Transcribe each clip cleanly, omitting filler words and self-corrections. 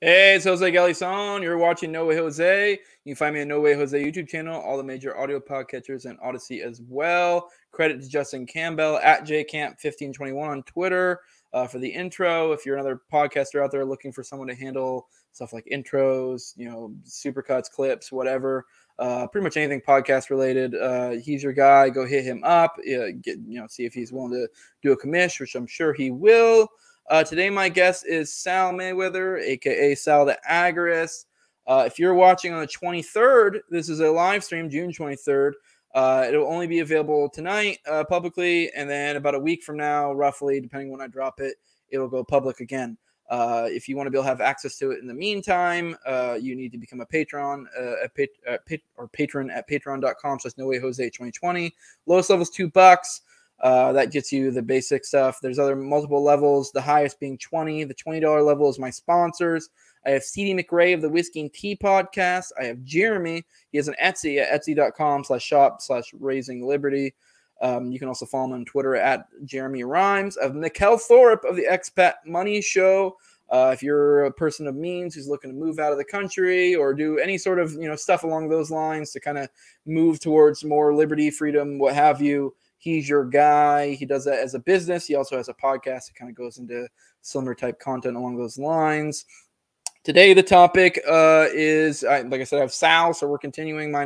Hey, it's Jose Galison. You're watching No Way Jose. You can find me on No Way Jose YouTube channel, all the major audio podcatchers, and Odyssey as well. Credit to Justin Campbell at JCamp1521 on Twitter for the intro. If you're another podcaster out there looking for someone to handle stuff like intros, supercuts, clips, whatever, pretty much anything podcast related, he's your guy. Go hit him up. See if he's willing to do a commish, which I'm sure he will. Today, my guest is Sal Mayweather, a.k.a. Sal the Agorist. If you're watching on the 23rd, this is a live stream, June 23rd. It'll only be available tonight publicly, and then about a week from now, roughly, depending when I drop it, it'll go public again. If you want to be able to have access to it in the meantime, you need to become a patron or patron at patreon.com/NoWayJose2020. Lowest level is $2. That gets you the basic stuff. There's other multiple levels, the highest being 20. The $20 level is my sponsors. I have CD McRae of the Whiskey and Tea podcast. I have Jeremy. He has an Etsy at etsy.com/shop/raising-liberty. You can also follow him on Twitter at Jeremy Rhymes. I have Mikkel Thorup of the Expat Money Show. If you're a person of means who's looking to move out of the country or do any sort of stuff along those lines to kind of move towards more liberty, freedom, what have you, he's your guy. He does that as a business. He also has a podcast that kind of goes into similar type content along those lines. Today, the topic is, like I said, I have Sal, so we're continuing my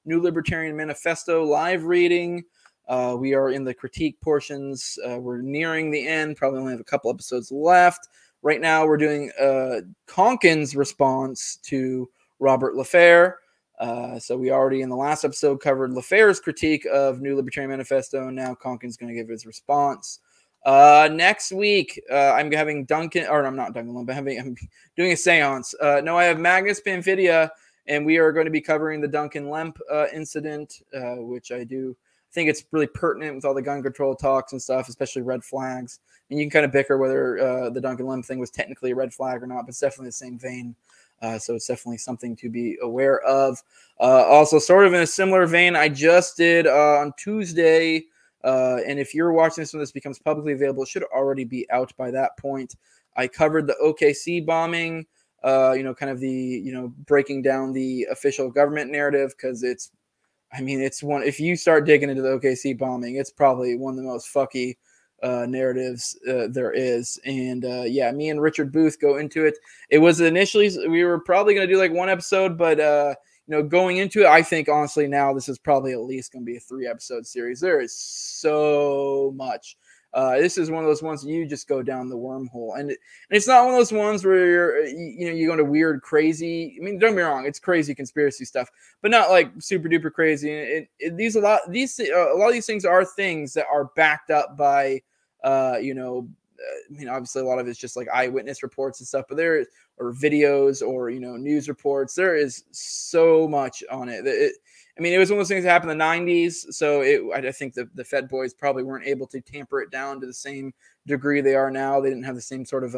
New Libertarian Manifesto live reading. We are in the critique portions. We're nearing the end, probably only have a couple episodes left. Right now, we're doing Konkin's response to Robert LeFevre. So we already in the last episode covered LeFevre's critique of New Libertarian Manifesto, and now Konkin's going to give his response. Next week, I'm having Duncan, or I'm not Duncan, but I'm doing a seance. No, I have Magnus Panfidia, and we are going to be covering the Duncan Lemp incident, which I think it's really pertinent with all the gun control talks and stuff, especially red flags. And you can kind of bicker whether the Duncan Lemp thing was technically a red flag or not, but it's definitely the same vein. So it's definitely something to be aware of. Also, sort of in a similar vein, I just did on Tuesday, and if you're watching this when this becomes publicly available, it should already be out by that point. I covered the OKC bombing, kind of the, breaking down the official government narrative, because it's one, if you start digging into the OKC bombing, it's probably one of the most fucky narratives there is. And yeah, me and Richard Booth go into it. It was initially, we were probably going to do like one episode, but going into it, I think honestly now this is probably at least going to be a 3-episode series. There is so much. This is one of those ones you just go down the wormhole, and it's not one of those ones where you go into weird, crazy. I mean, don't get me wrong, it's crazy conspiracy stuff, but not like super duper crazy. A lot of these things are things that are backed up by, obviously a lot of it's just like eyewitness reports and stuff, but there is, or videos or news reports. There is so much on it. It was one of those things that happened in the 90s, so I think the Fed boys probably weren't able to tamper it down to the same degree they are now. They didn't have the same sort of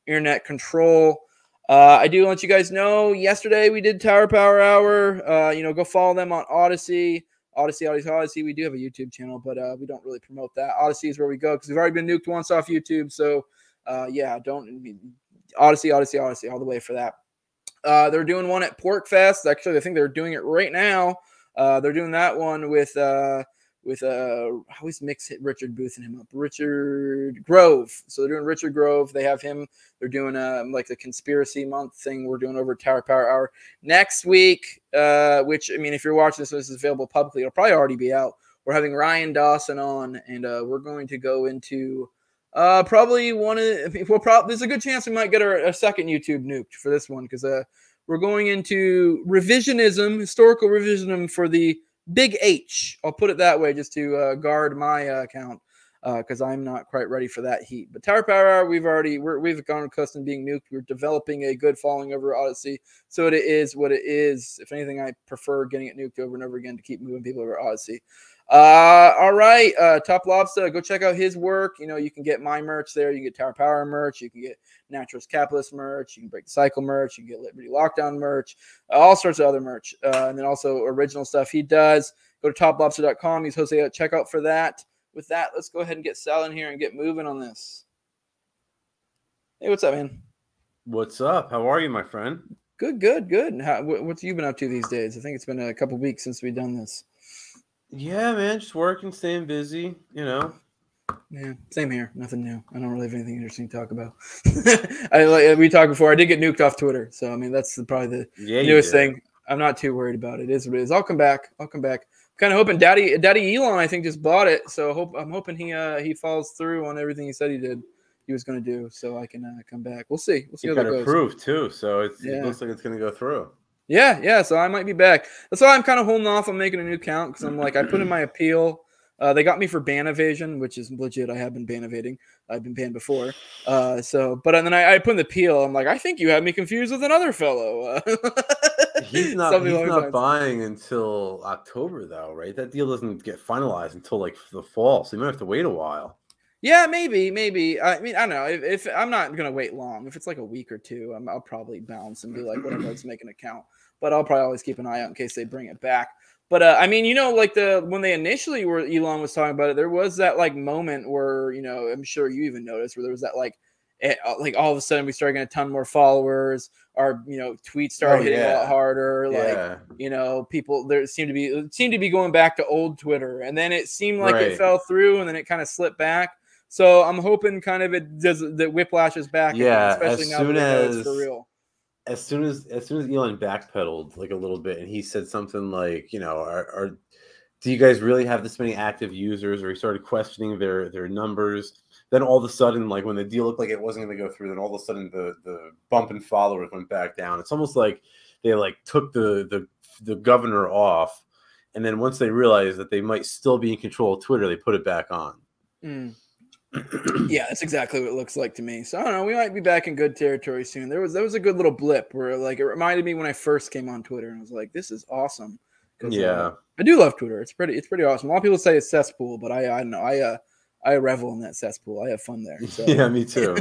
internet control. I do want you guys know, yesterday we did Tower Power Hour. Go follow them on Odyssey. Odyssey. We do have a YouTube channel, but we don't really promote that. Odyssey is where we go because we've already been nuked once off YouTube. So, Odyssey all the way for that. They're doing one at Pork Fest. Actually, I think they're doing it right now. They're doing that one with I always mix Richard Booth and him up. Richard Grove. So they're doing Richard Grove. They have him. They're doing like the conspiracy month thing we're doing over at Tower Power Hour next week. Which if you're watching this is available publicly, it'll probably already be out. We're having Ryan Dawson on, and we're going to go into probably there's a good chance we might get a second YouTube nuked for this one, because we're going into historical revisionism for the Big H. I'll put it that way just to guard my account, because I'm not quite ready for that heat. But Tower Power Hour, we've gone accustomed to being nuked. We're developing a good following over Odyssey, so it is what it is. If anything, I prefer getting it nuked over and over again to keep moving people over Odyssey. All right, TopLobsta, go check out his work. You can get my merch there. You can get Tower Power merch. You can get Naturalist Capitalist merch. You can Break the Cycle merch. You can get Liberty Lockdown merch. All sorts of other merch. And then also original stuff he does. Go to toplobsta.com. Use Jose at checkout for that. With that, let's go ahead and get Sal in here and get moving on this. Hey, what's up, man? What's up? How are you, my friend? Good, good, good. What's you been up to these days? I think it's been a couple weeks since we've done this. Yeah, man, just working, staying busy, you know. Yeah, same here. Nothing new. I don't really have anything interesting to talk about. We talked before. I did get nuked off Twitter, so I mean that's probably the newest thing. I'm not too worried about it. It is what it is. I'll come back. Kind of hoping Daddy Elon, I think, just bought it. So I'm hoping he follows through on everything he said he was going to do, so I can come back. We'll see. We'll see how that goes. Approved too, so it looks like it's going to go through. Yeah. So I might be back. That's why I'm kind of holding off on making a new account because I'm like I put in my appeal. They got me for ban evasion, which is legit. I have been ban evading. I've been banned before. But then I put in the appeal. I'm like, I think you have me confused with another fellow. He's not buying until October, though, right? That deal doesn't get finalized until like the fall, so you might have to wait a while. Yeah, maybe. I mean, I don't know. If I'm not gonna wait long, if it's like a week or two, I'll probably bounce and be like, whatever, let's make an account. But I'll probably always keep an eye out in case they bring it back. But I mean, like when they initially Elon was talking about it, there was that like moment where I'm sure you even noticed where there was that like all of a sudden we started getting a ton more followers. Our tweets started hitting a lot harder. Like people there seemed to be going back to old Twitter, and then it seemed like it fell through, and then it kind of slipped back. So I'm hoping kind of it does the whiplash is back. Yeah, again, especially now that it's for real. As soon as Elon backpedaled like a little bit and he said something like, do you guys really have this many active users? Or he started questioning their numbers. Then all of a sudden, like when the deal looked like it wasn't going to go through, then all of a sudden the bump in followers went back down. It's almost like they like took the governor off, and then once they realized that they might still be in control of Twitter, they put it back on. Yeah, that's exactly what it looks like to me. So I don't know. We might be back in good territory soon. There was a good little blip where like it reminded me when I first came on Twitter, and I was like, "This is awesome." Yeah, I do love Twitter. It's pretty awesome. A lot of people say it's cesspool, but I don't know. I revel in that cesspool. I have fun there. So. Yeah, me too.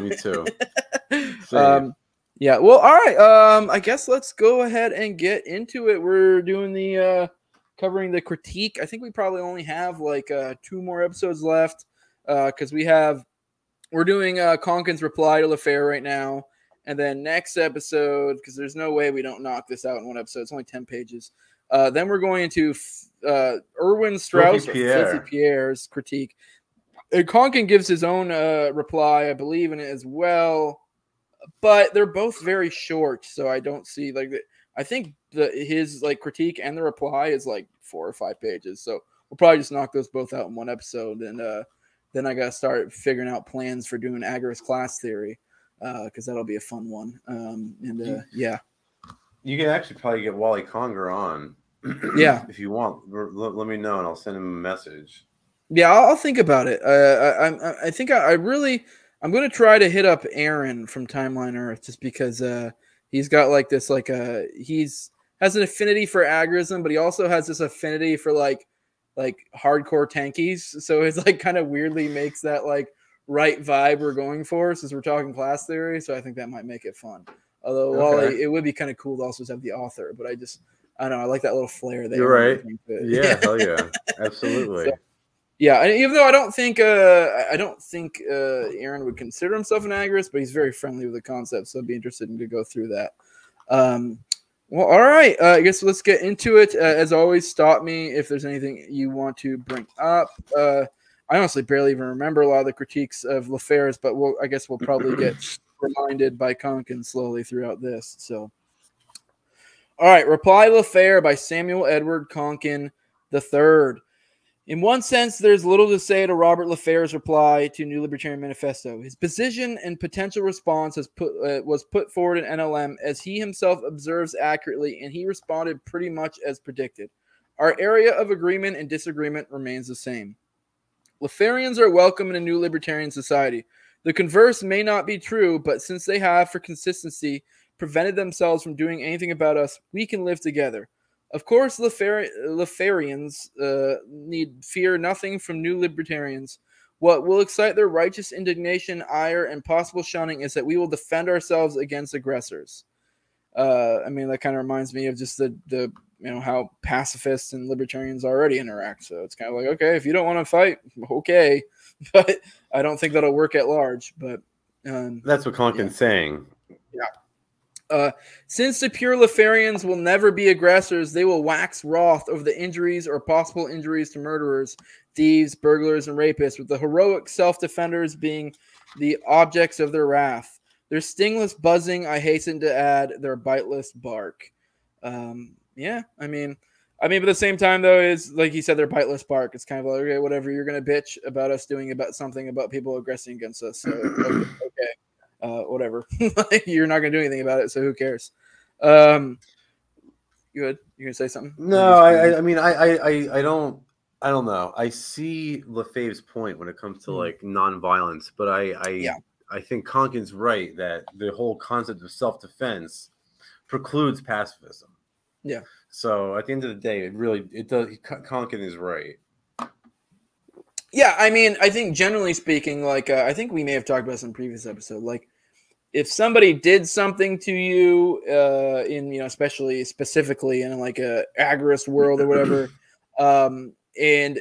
Yeah. Well, all right. I guess let's go ahead and get into it. We're doing the covering the critique. I think we probably only have like 2 more episodes left. Because we're doing Konkin's reply to LeFevre right now, and then next episode, because there's no way we don't knock this out in one episode. It's only 10 pages. Then we're going into Erwin Strauss or Filthy Pierre's critique. Konkin gives his own reply, I believe in it as well, but they're both very short, so I don't see like I think his like critique and the reply is like 4 or 5 pages, so we'll probably just knock those both out in one episode, and then I got to start figuring out plans for doing Agorist class theory because that'll be a fun one. Yeah. You can actually probably get Wally Conger on. Yeah. If you want, let me know and I'll send him a message. Yeah, I'll think about it. I think I'm going to try to hit up Aaron from Timeline Earth just because he's got like this, like has an affinity for agorism, but he also has this affinity for like hardcore tankies, so it's like kind of weirdly makes that like right vibe we're going for since we're talking class theory. So I think that might make it fun. Although Wally, it would be kind of cool to also have the author, but I don't know, I like that little flair there. You're right. Yeah, hell yeah, absolutely. So, yeah, and even though I don't think Aaron would consider himself an agorist, but he's very friendly with the concept, so I'd be interested in to go through that. Well, all right. I guess let's get into it. As always, stop me if there's anything you want to bring up. I honestly barely even remember a lot of the critiques of LeFevre's, but I guess we'll probably get reminded by Konkin slowly throughout this. So, all right. Reply LeFevre by Samuel Edward Konkin III. In one sense, there's little to say to Robert LeFevre's reply to New Libertarian Manifesto. His position and potential response was put forward in NLM as he himself observes accurately, and he responded pretty much as predicted. Our area of agreement and disagreement remains the same. LeFevrians are welcome in a New Libertarian society. The converse may not be true, but since they have, for consistency, prevented themselves from doing anything about us, we can live together. Of course, LeFevrians need fear nothing from New Libertarians. What will excite their righteous indignation, ire, and possible shunning is that we will defend ourselves against aggressors. I mean, that kind of reminds me of just the how pacifists and libertarians already interact. So it's kind of like, okay, if you don't want to fight, okay, but I don't think that'll work at large. But that's what Konkin's saying. Yeah. Since the pure LeFevre'ans will never be aggressors, they will wax wroth over the injuries or possible injuries to murderers, thieves, burglars, and rapists, with the heroic self-defenders being the objects of their wrath. Their stingless buzzing, I hasten to add, their biteless bark. Yeah, I mean, but at the same time, though, is like you said, their biteless bark. It's kind of like, okay, whatever, you're going to bitch about us doing about something about people aggressing against us. So, okay. Whatever. You're not going to do anything about it, so who cares? You good? You gonna say something? No, I mean, I don't know. I see LeFevre's point when it comes to like nonviolence, but I think Konkin's right that the whole concept of self-defense precludes pacifism. Yeah. So at the end of the day, it does. Konkin is right. Yeah, I mean, I think generally speaking, like I think we may have talked about this in a previous episode, like if somebody did something to you, especially specifically in like a agorist world or whatever, and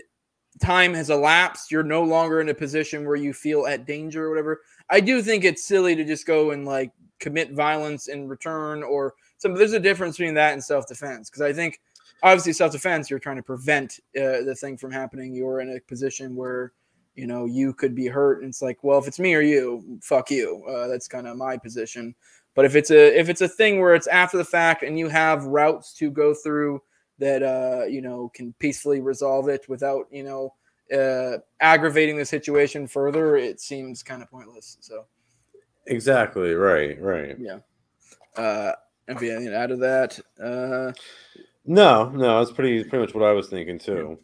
time has elapsed, you're no longer in a position where you feel at danger or whatever. I do think it's silly to just go and like commit violence in return or something. There's a difference between that and self-defense, because I think obviously self-defense, you're trying to prevent the thing from happening. You're in a position where you could be hurt, and it's like, well, if it's me or you, fuck you. That's kind of my position. But if it's a thing where it's after the fact and you have routes to go through that can peacefully resolve it without aggravating the situation further, it seems kind of pointless. So exactly right. Yeah. If you add to that, no, that's pretty much what I was thinking too.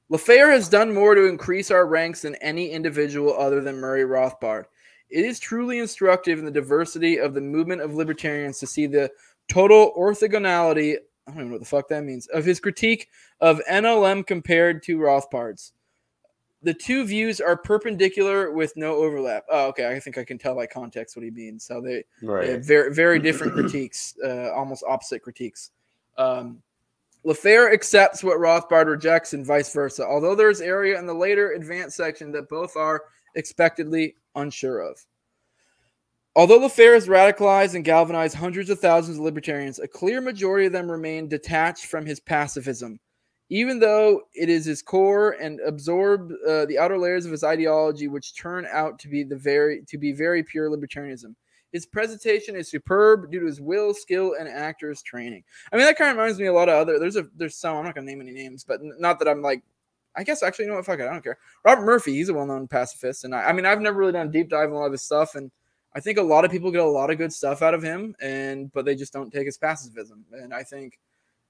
LeFevre has done more to increase our ranks than any individual other than Murray Rothbard. It is truly instructive in the diversity of the movement of libertarians to see the total orthogonality, I don't even know what the fuck that means, of his critique of NLM compared to Rothbard's. The two views are perpendicular with no overlap. Oh, okay. I think I can tell by context what he means. So they have very, very different critiques, almost opposite critiques. LeFevre accepts what Rothbard rejects and vice versa, although there is area in the later advanced section that both are expectedly unsure of. Although LeFevre has radicalized and galvanized hundreds of thousands of libertarians, a clear majority of them remain detached from his pacifism, even though it is his core and absorb the outer layers of his ideology, which turn out to be very pure libertarianism. His presentation is superb due to his will, skill, and actor's training. I mean, that kind of reminds me of a lot of other. There's some, I'm not gonna name any names, but not that I'm like. I guess actually, you know what? Fuck it, I don't care. Robert Murphy, he's a well-known pacifist, and I mean, I've never really done a deep dive in a lot of his stuff, and I think a lot of people get a lot of good stuff out of him, but they just don't take his pacifism, and I think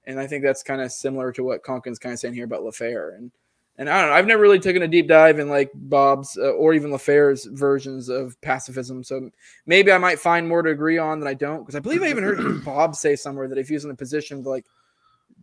that's kind of similar to what Konkin's kind of saying here about LeFevre, and I don't know. I've never really taken a deep dive in like Bob's or even LeFevre's versions of pacifism. So maybe I might find more to agree on than I don't. Because I believe I even heard Bob say somewhere that if he was in a position like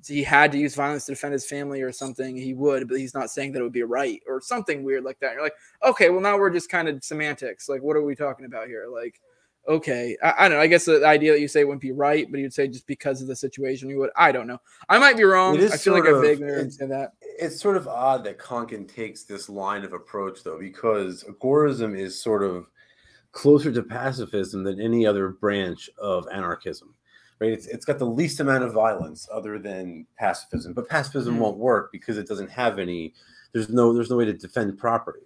he had to use violence to defend his family or something, he would. But he's not saying that it would be right or something weird like that. And you're like, okay, well now we're just kind of semantics. Like, what are we talking about here? Like, okay, I don't know. I guess the idea that you say wouldn't be right, but you'd say just because of the situation you would. I don't know. I might be wrong. I feel like I vaguely say that. It's sort of odd that Konkin takes this line of approach, though, because agorism is sort of closer to pacifism than any other branch of anarchism. Right? It's got the least amount of violence other than pacifism, but pacifism won't work because it doesn't have any. There's no way to defend property.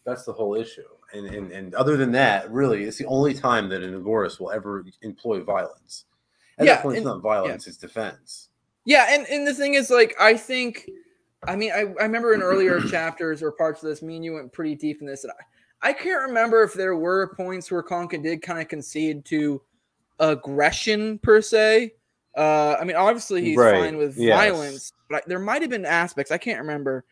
That's the whole issue. And other than that, really, it's the only time that an agorist will ever employ violence. At that point, it's not violence; it's defense. Yeah, and the thing is, like, I remember in earlier chapters or parts of this, me and you went pretty deep in this, and I can't remember if there were points where Konkin did kind of concede to aggression per se. I mean, obviously he's fine with violence, but there might have been aspects, I can't remember.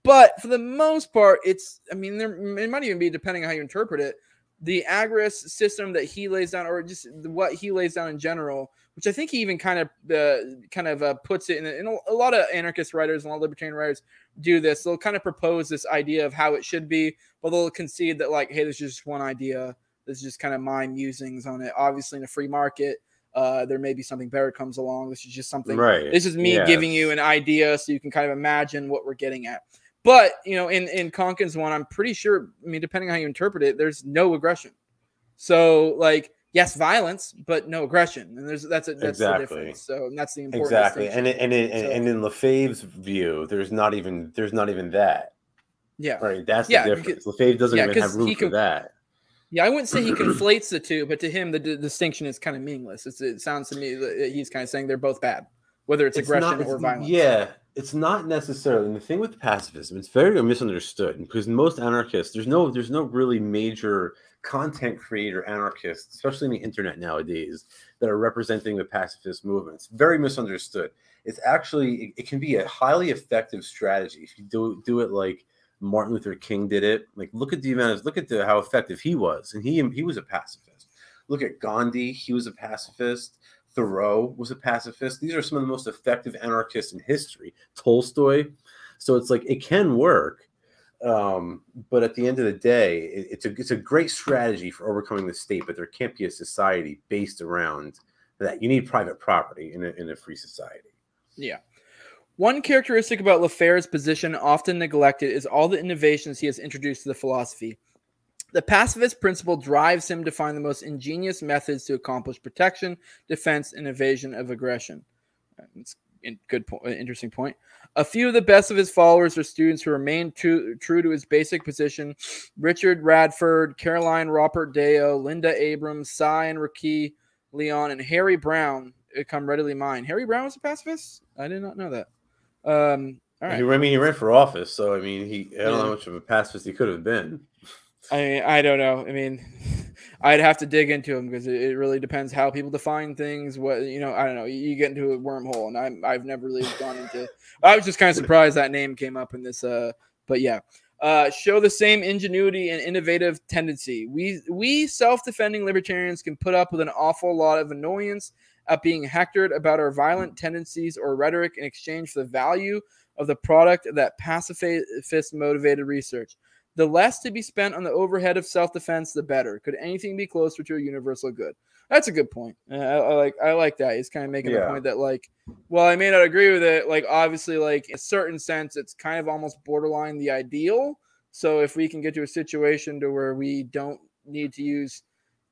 But for the most part, it might even be, depending on how you interpret it, the agorist system that he lays down, or just what he lays down in general, which I think he even kind of puts it in a lot of anarchist writers and a lot of libertarian writers do this. They'll kind of propose this idea of how it should be, but they'll concede that, like, hey, this is just one idea. This is just kind of my musings on it. Obviously, in a free market, there may be something better comes along. This is just something. Right. This is me giving you an idea so you can kind of imagine what we're getting at. But, in Konkin's one, I'm pretty sure, depending on how you interpret it, there's no aggression. So, like, yes, violence, but no aggression. And that's the difference. So that's the important distinction. And in LeFevre's view, there's not even that. Yeah. Right. That's the difference. LeFevre doesn't even have room for that. Yeah, I wouldn't say he conflates the two, but to him, the distinction is kind of meaningless. It sounds to me that he's kind of saying they're both bad, whether it's aggression or violence. Yeah, it's not necessarily. And the thing with pacifism, it's very misunderstood because most anarchists, there's no really major content creator anarchists, especially in the internet nowadays, that are representing the pacifist movement. It's very misunderstood. It's actually, it can be a highly effective strategy if you do it like Martin Luther King did it. Like, look at how effective he was, and he was a pacifist. Look at Gandhi; he was a pacifist. Thoreau was a pacifist. These are some of the most effective anarchists in history. Tolstoy. So it's like it can work, but at the end of the day, it's a great strategy for overcoming the state. But there can't be a society based around that. You need private property in a free society. Yeah. One characteristic about LeFevre's position, often neglected, is all the innovations he has introduced to the philosophy. The pacifist principle drives him to find the most ingenious methods to accomplish protection, defense, and evasion of aggression. That's a interesting point. A few of the best of his followers are students who remain true to his basic position. Richard Radford, Caroline Roppert-Deo, Linda Abrams, Cy and Ricky Leon, and Harry Brown come readily mind. Harry Brown was a pacifist? I did not know that. All right. He ran for office, so I mean, I don't know how much of a pacifist he could have been. I don't know. I mean, I'd have to dig into him because it really depends how people define things. I don't know. You get into a wormhole, and I've never really gone into. I was just kind of surprised that name came up in this. But yeah, show the same ingenuity and innovative tendency. We self-defending libertarians can put up with an awful lot of annoyance at being hectored about our violent tendencies or rhetoric in exchange for the value of the product of that pacifist-motivated research. The less to be spent on the overhead of self-defense, the better. Could anything be closer to a universal good? That's a good point. I like that. He's kind of making the point that, like, well, I may not agree with it. Like, obviously, like, in a certain sense, it's kind of almost borderline the ideal. So if we can get to a situation to where we don't need to use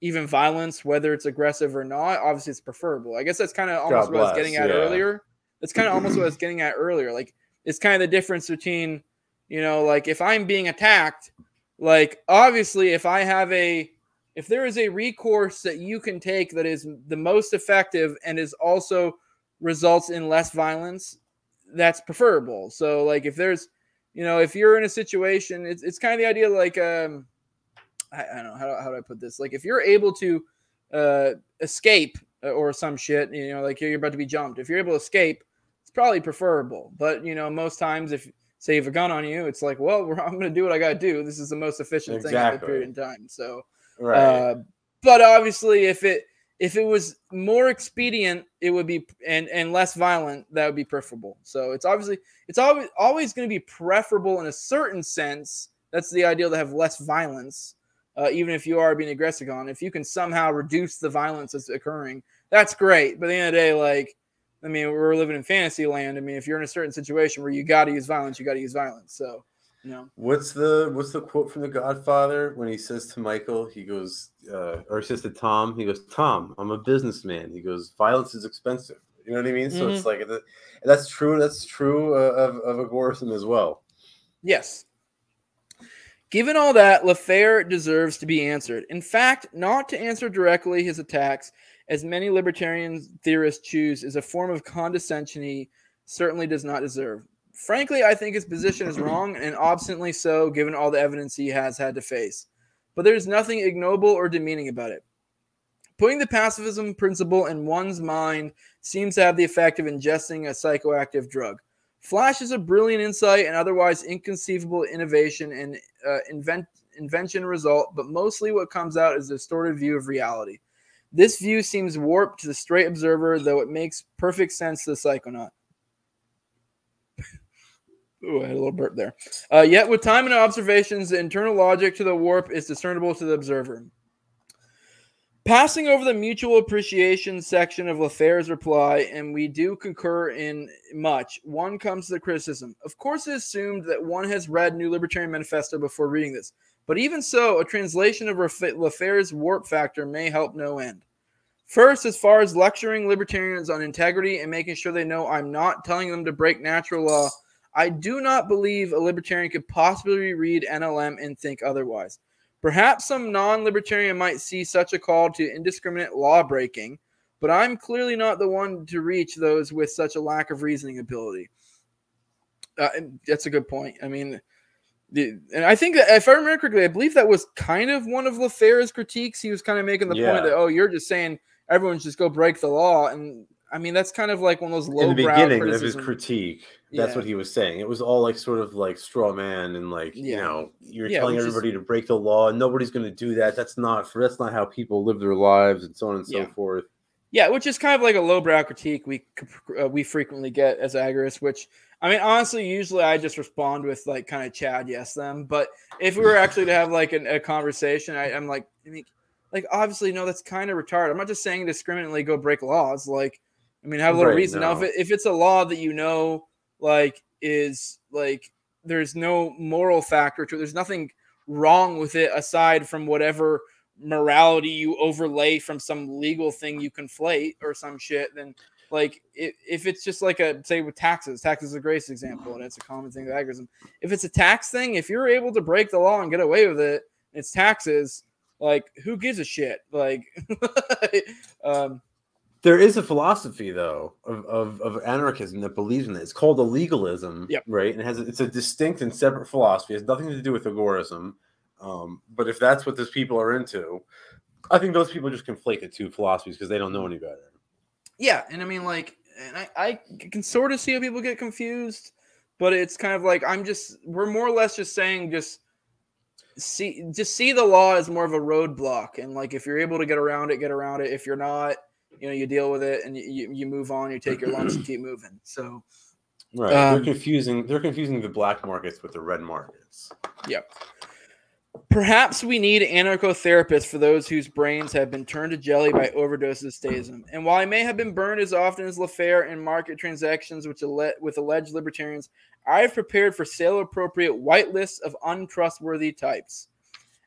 even violence, whether it's aggressive or not, obviously it's preferable. I guess that's kind of almost what I was getting at earlier. That's kind of almost what I was getting at earlier. Like, it's kind of the difference between, like if I'm being attacked, like obviously if there is a recourse that you can take that is the most effective and is also results in less violence, that's preferable. So like if there's, if you're in a situation, it's kind of the idea like, I don't know, how do I put this? Like if you're able to escape or some shit, like you're about to be jumped. If you're able to escape, it's probably preferable. But, most times if say you have a gun on you, it's like, well, I'm going to do what I got to do. This is the most efficient thing at the period in time. So, right. But obviously if it was more expedient, it would be, and less violent, that would be preferable. So it's always going to be preferable in a certain sense. That's the ideal, to have less violence. Even if you are being aggressive on, if you can somehow reduce the violence that's occurring, that's great. But at the end of the day, like, I mean, we're living in fantasy land. I mean, if you're in a certain situation where you got to use violence, you got to use violence. So, What's the quote from The Godfather when he says to Michael, he goes, or he says to Tom, he goes, Tom, I'm a businessman. He goes, violence is expensive. You know what I mean? So it's like, that's true. That's true of agorism as well. Yes. Given all that, LeFevre deserves to be answered. In fact, not to answer directly his attacks, as many libertarian theorists choose, is a form of condescension he certainly does not deserve. Frankly, I think his position is wrong, and obstinately so, given all the evidence he has had to face. But there's nothing ignoble or demeaning about it. Putting the pacifism principle in one's mind seems to have the effect of ingesting a psychoactive drug. Flashes of brilliant insight and otherwise inconceivable innovation and invention result, but mostly what comes out is a distorted view of reality. This view seems warped to the straight observer, though it makes perfect sense to the psychonaut. Ooh, I had a little burp there. Yet with time and observations, the internal logic to the warp is discernible to the observer. Passing over the mutual appreciation section of LeFevre's reply, and we do concur in much, one comes to the criticism. Of course, it is assumed that one has read New Libertarian Manifesto before reading this, But even so, a translation of LeFevre's warp factor may help no end. First, as far as lecturing libertarians on integrity and making sure they know I'm not telling them to break natural law, I do not believe a libertarian could possibly read NLM and think otherwise. Perhaps some non-libertarian might see such a call to indiscriminate law breaking, but I'm clearly not the one to reach those with such a lack of reasoning ability. That's a good point. I mean, and I think that if I remember correctly, I believe that was kind of one of LeFevre's critiques. He was kind of making the point that, oh, you're just saying everyone's just go break the law. And I mean, that's kind of like one of those low-brow criticisms. In the beginning of his critique, that's what he was saying. It was all like sort of like straw man and like, you know, you're telling everybody to break the law and nobody's going to do that. That's not how people live their lives and so on and so forth. Yeah, which is kind of like a lowbrow critique we frequently get as agorists, which I mean, honestly, usually I just respond with like kind of Chad yes them. But if we were actually to have like a conversation, I'm like, I mean, like obviously, no, that's kind of retarded. I'm not just saying discriminately go break laws. Like, I mean, have a little reason. Now, if it's a law that you know, like, is like there's no moral factor to it, there's nothing wrong with it aside from whatever morality you overlay from some legal thing you conflate or some shit, then like if it's just like say with taxes is a great example, and it's a common thing with agorism. If it's a tax thing, if you're able to break the law and get away with it, it's taxes. Like, who gives a shit? Like, there is a philosophy though of anarchism that believes in it. It's called illegalism, right? And it's a distinct and separate philosophy. It has nothing to do with agorism. But if that's what those people are into, I think those people just conflate the two philosophies because they don't know any better. Yeah, and I mean, like, and I can sort of see how people get confused, but it's kind of like we're more or less just saying just see the law as more of a roadblock, and like if you're able to get around it. If you're not, you know, you deal with it and you move on. You take your lumps and keep moving. So, right, they're confusing the black markets with the red markets. Yep. Perhaps we need anarcho-therapists for those whose brains have been turned to jelly by overdoses of statism. And while I may have been burned as often as LeFevre in market transactions with alleged libertarians, I have prepared for sale-appropriate whitelists of untrustworthy types.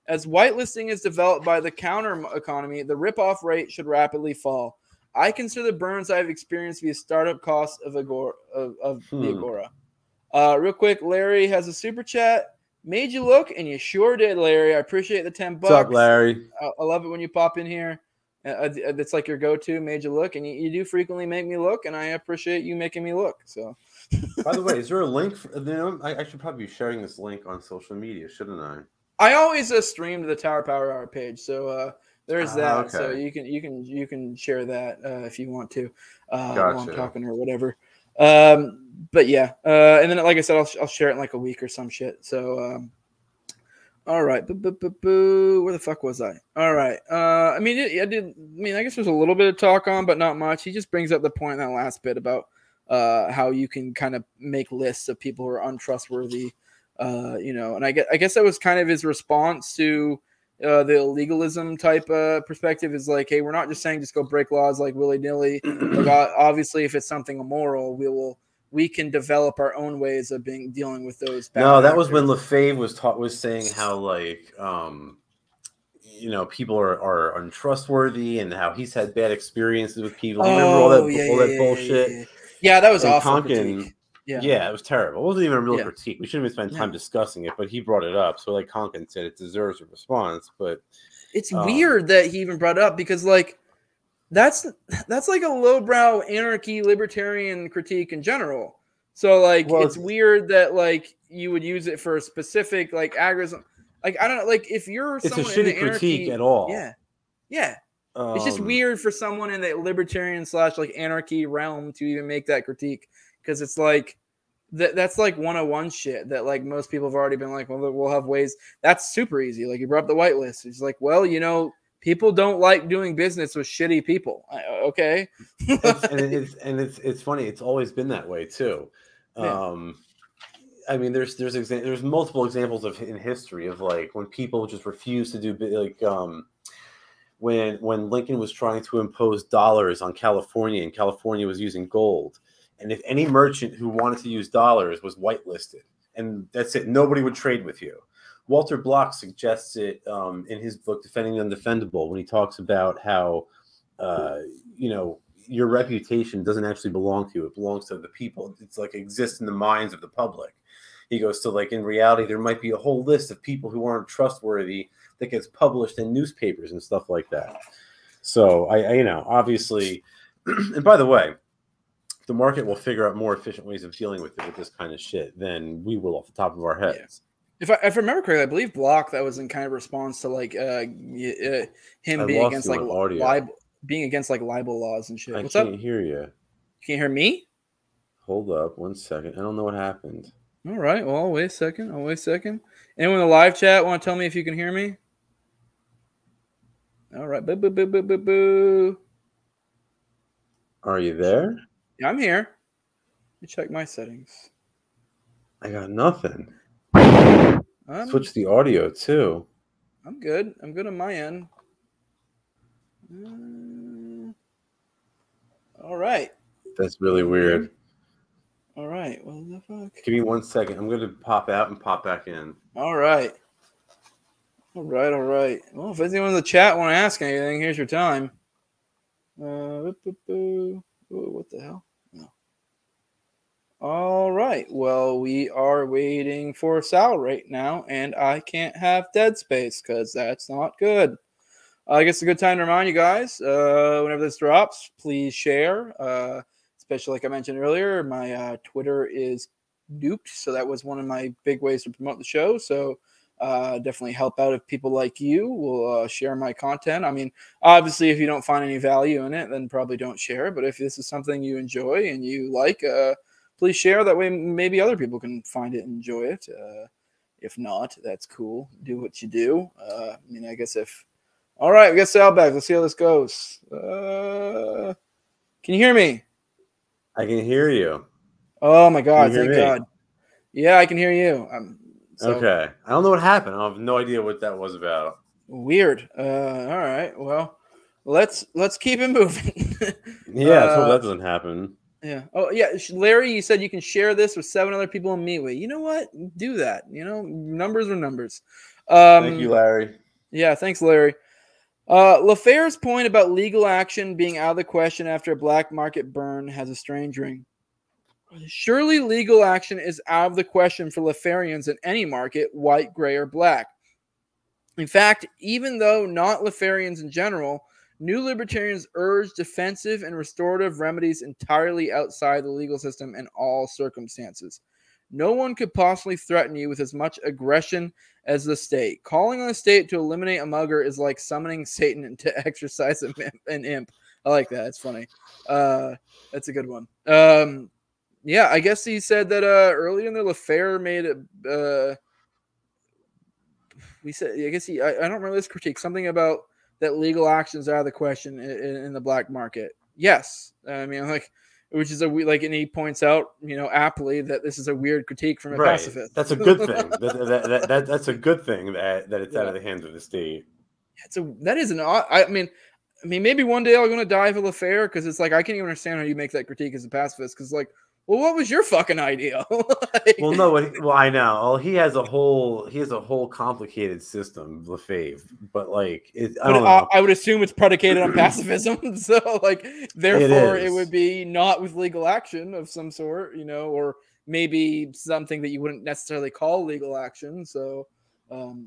As whitelisting is developed by the counter economy, the rip-off rate should rapidly fall. I consider the burns I have experienced to be a startup cost of the Agora. Real quick, Larry has a super chat. Made you look, and you sure did, Larry. I appreciate the $10. What's up, Larry? I love it when you pop in here. It's like your go-to. Made you look, and you do frequently make me look, and I appreciate you making me look. So, by the way, is there a link? I should probably be sharing this link on social media, shouldn't I? I always stream to the Tower Power Hour page, so there's that. Okay. So you can share that if you want to while I'm talking or whatever. But yeah, and then like I said, I'll share it in like a week or some shit. So, all right, where the fuck was I? All right, I guess there's a little bit of talk on, but not much. He just brings up the point in that last bit about how you can kind of make lists of people who are untrustworthy, you know. And I guess that was kind of his response to the legalism type perspective is like, hey, we're not just saying just go break laws like willy-nilly. Like, obviously, if it's something immoral, we can develop our own ways of dealing with those. No, that was when LeFevre was saying how like you know, people are untrustworthy and how he's had bad experiences with people. You remember all that bullshit? Yeah, that was awful. Konkin, yeah, it was terrible. It wasn't even a real critique. We shouldn't even spend time discussing it, but he brought it up. So like Konkin said, it deserves a response. But it's weird that he even brought it up because like that's like a lowbrow anarchy libertarian critique in general. So like it's weird that like you would use it for a specific like agorism. Like I don't know, like if you're it's someone a shitty in the critique anarchy, at all. Yeah. It's just weird for someone in the libertarian / like anarchy realm to even make that critique because it's like that's like 101 shit that like most people have already been like, well, we'll have ways. That's super easy. Like you brought up the white list. It's like, well, you know, people don't like doing business with shitty people. Okay. it's funny. It's always been that way too. I mean, there's multiple examples in history of like when people just refuse to do like when Lincoln was trying to impose dollars on California and California was using gold. And if any merchant who wanted to use dollars was whitelisted, and that's it, nobody would trade with you. Walter Block suggests it in his book Defending the Undefendable, when he talks about how your reputation doesn't actually belong to you. It belongs to the people. It's like exists in the minds of the public. He goes to, like, in reality, there might be a whole list of people who aren't trustworthy that gets published in newspapers and stuff like that. So I obviously, and by the way, the market will figure out more efficient ways of dealing with it with this kind of shit than we will off the top of our heads. Yeah. If I remember correctly, I believe Block, that was in kind of response to like him being against like libel laws and shit. What's up? I can't hear you. Can you hear me? Hold up 1 second. I don't know what happened. All right. Well, I'll wait a second. Anyone in the live chat want to tell me if you can hear me? All right. Boo, boo, boo, boo, boo, boo. Are you there? Yeah, I'm here. Let me check my settings. I got nothing. Switch the audio too. I'm good. I'm good on my end. All right. That's really weird. All right. What the fuck? Give me 1 second. I'm going to pop out and pop back in. All right. All right. Well, if anyone in the chat want to ask anything, here's your time. What the hell? No. All right. Well, we are waiting for Sal right now, and I can't have dead space because that's not good. I guess it's a good time to remind you guys, whenever this drops, please share. Especially like I mentioned earlier, my Twitter is nuked, so that was one of my big ways to promote the show. So definitely help out if people like you will share my content. I mean, obviously, if you don't find any value in it, then probably don't share. But if this is something you enjoy and you like, please share. That way, maybe other people can find it and enjoy it. If not, that's cool. Do what you do. I mean, I guess if... All right, we got Sal back. Let's see how this goes. Can you hear me? I can hear you. Oh, my God. Thank God. Yeah, I can hear you. Okay. I don't know what happened. I have no idea what that was about. Weird. All right. Well, let's keep it moving. Yeah, let's hope that doesn't happen. Yeah. Oh, yeah. Larry, you said you can share this with 7 other people in Meatway. You know what? Do that. Numbers are numbers. Thank you, Larry. Yeah, thanks, Larry. LeFevre's point about legal action being out of the question after a black market burn has a strange ring. Surely legal action is out of the question for LeFevreans in any market, white, gray, or black. In fact, even though not LeFevreans in general, new libertarians urge defensive and restorative remedies entirely outside the legal system in all circumstances. No one could possibly threaten you with as much aggression as the state. Calling on the state to eliminate a mugger is like summoning Satan to exercise an imp. I like that. It's funny. That's a good one. Yeah, I guess he said that earlier in the LeFevre made it. We said, I guess I don't remember this critique. Something about that legal actions are out of the question in the black market. Yes, I mean, like, which is and he points out, aptly that this is a weird critique from a pacifist. That's a good thing. That's a good thing that it's out of the hands of the state. That is an odd. I mean, maybe one day I'm going to die for LeFevre because it's like I can't even understand how you make that critique as a pacifist because well, what was your fucking idea? Well, no, I know. Well, he has a whole complicated system, LeFevre, but I don't know. I would assume it's predicated on pacifism, so therefore it would be not with legal action of some sort, or maybe something that you wouldn't necessarily call legal action. So, it'd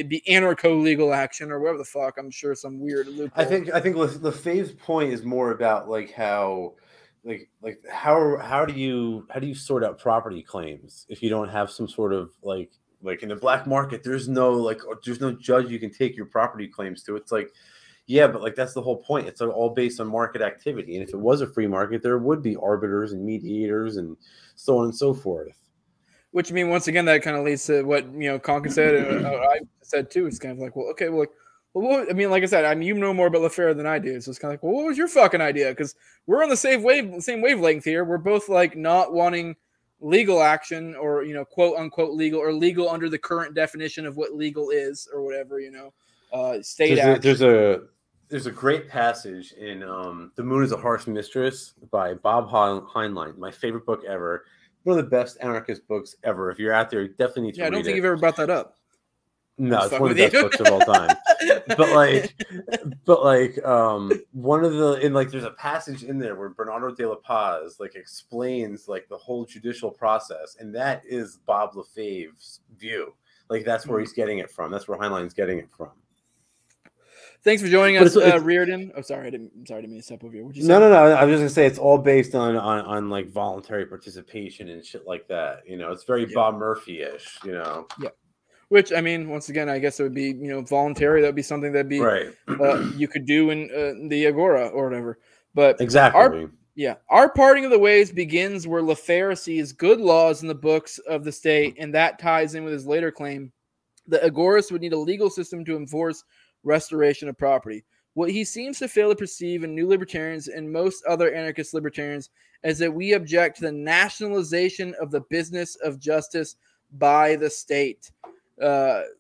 be anarcho-legal action or whatever the fuck. I'm sure some weird loophole. I think LeFevre's point is more about how do you sort out property claims if you don't have some sort of like in the black market there's no judge you can take your property claims to. It's but that's the whole point. It's all based on market activity, and if it was a free market there would be arbiters and mediators and so on and so forth. Which once again that kind of leads to what Konkin said and I said too. It's kind of like, well, okay, well, like I said, you know more about LeFevre than I do, so it's kind of like, well, what was your fucking idea? Because we're on the same wavelength here. We're both not wanting legal action or quote unquote legal or legal under the current definition of what legal is or whatever state action. There's a great passage in "The Moon is a Harsh Mistress" by Bob Heinlein, my favorite book ever. one of the best anarchist books ever. If you're out there, you definitely need to read it. I don't think you've ever brought that up. No, it's one of the best books of all time. One of the there's a passage in there where Bernardo de la Paz explains the whole judicial process, and that is Bob LeFevre's view. That's where he's getting it from. That's where Heinlein's getting it from. Thanks for joining us, Reardon. Oh, sorry, I didn't mean to step over you. What'd you say? No. I was just gonna say it's all based on voluntary participation and shit like that. It's very Bob Murphy-ish. Yeah. Which, I mean, once again, I guess it would be, voluntary. That would be something that'd be right. You could do in the Agora or whatever. But exactly. Our parting of the ways begins where LeFevre sees good laws in the books of the state, and that ties in with his later claim that Agorists would need a legal system to enforce restoration of property. What he seems to fail to perceive in New Libertarians and most other anarchist libertarians is that we object to the nationalization of the business of justice by the state. That's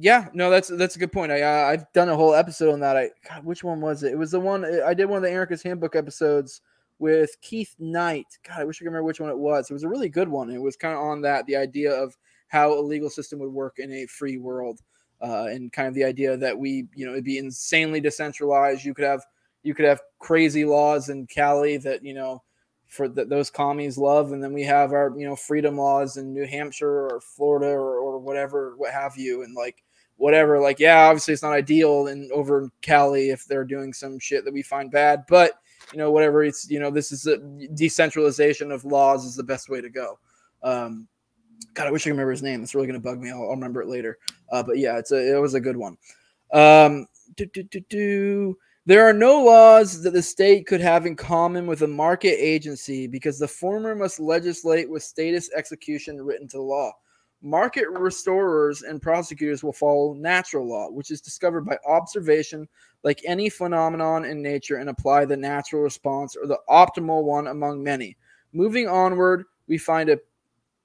a good point. I've done a whole episode on that. God, which one was it? It was the one I did, one of the Anarchist Handbook episodes with Keith Knight. God, I wish I could remember which one it was. It was a really good one. It was kind of on the idea of how a legal system would work in a free world, and kind of the idea that it'd be insanely decentralized. You could have crazy laws in Cali that for those commies love, and then we have our freedom laws in New Hampshire or Florida or whatever, what have you, and whatever. Obviously it's not ideal over in Cali if they're doing some shit that we find bad, but whatever. It's this is a decentralization of laws is the best way to go. God, I wish I could remember his name. It's really gonna bug me. I'll remember it later. But yeah, it was a good one. There are no laws that the state could have in common with a market agency because the former must legislate with status execution written to the law. Market restorers and prosecutors will follow natural law, which is discovered by observation like any phenomenon in nature, and apply the natural response or the optimal one among many. Moving onward, we find a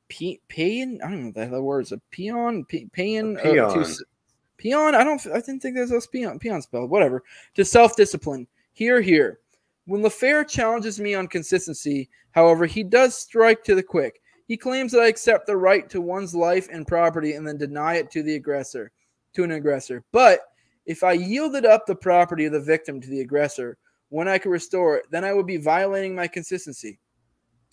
peon. I don't know what the hell that word is. A peon. Peon. Peon, I didn't think there's a peon spelled. Whatever. To self-discipline. Here. When LeFevre challenges me on consistency, however, he does strike to the quick. He claims that I accept the right to one's life and property and then deny it to an aggressor. But if I yielded up the property of the victim to the aggressor when I could restore it, then I would be violating my consistency.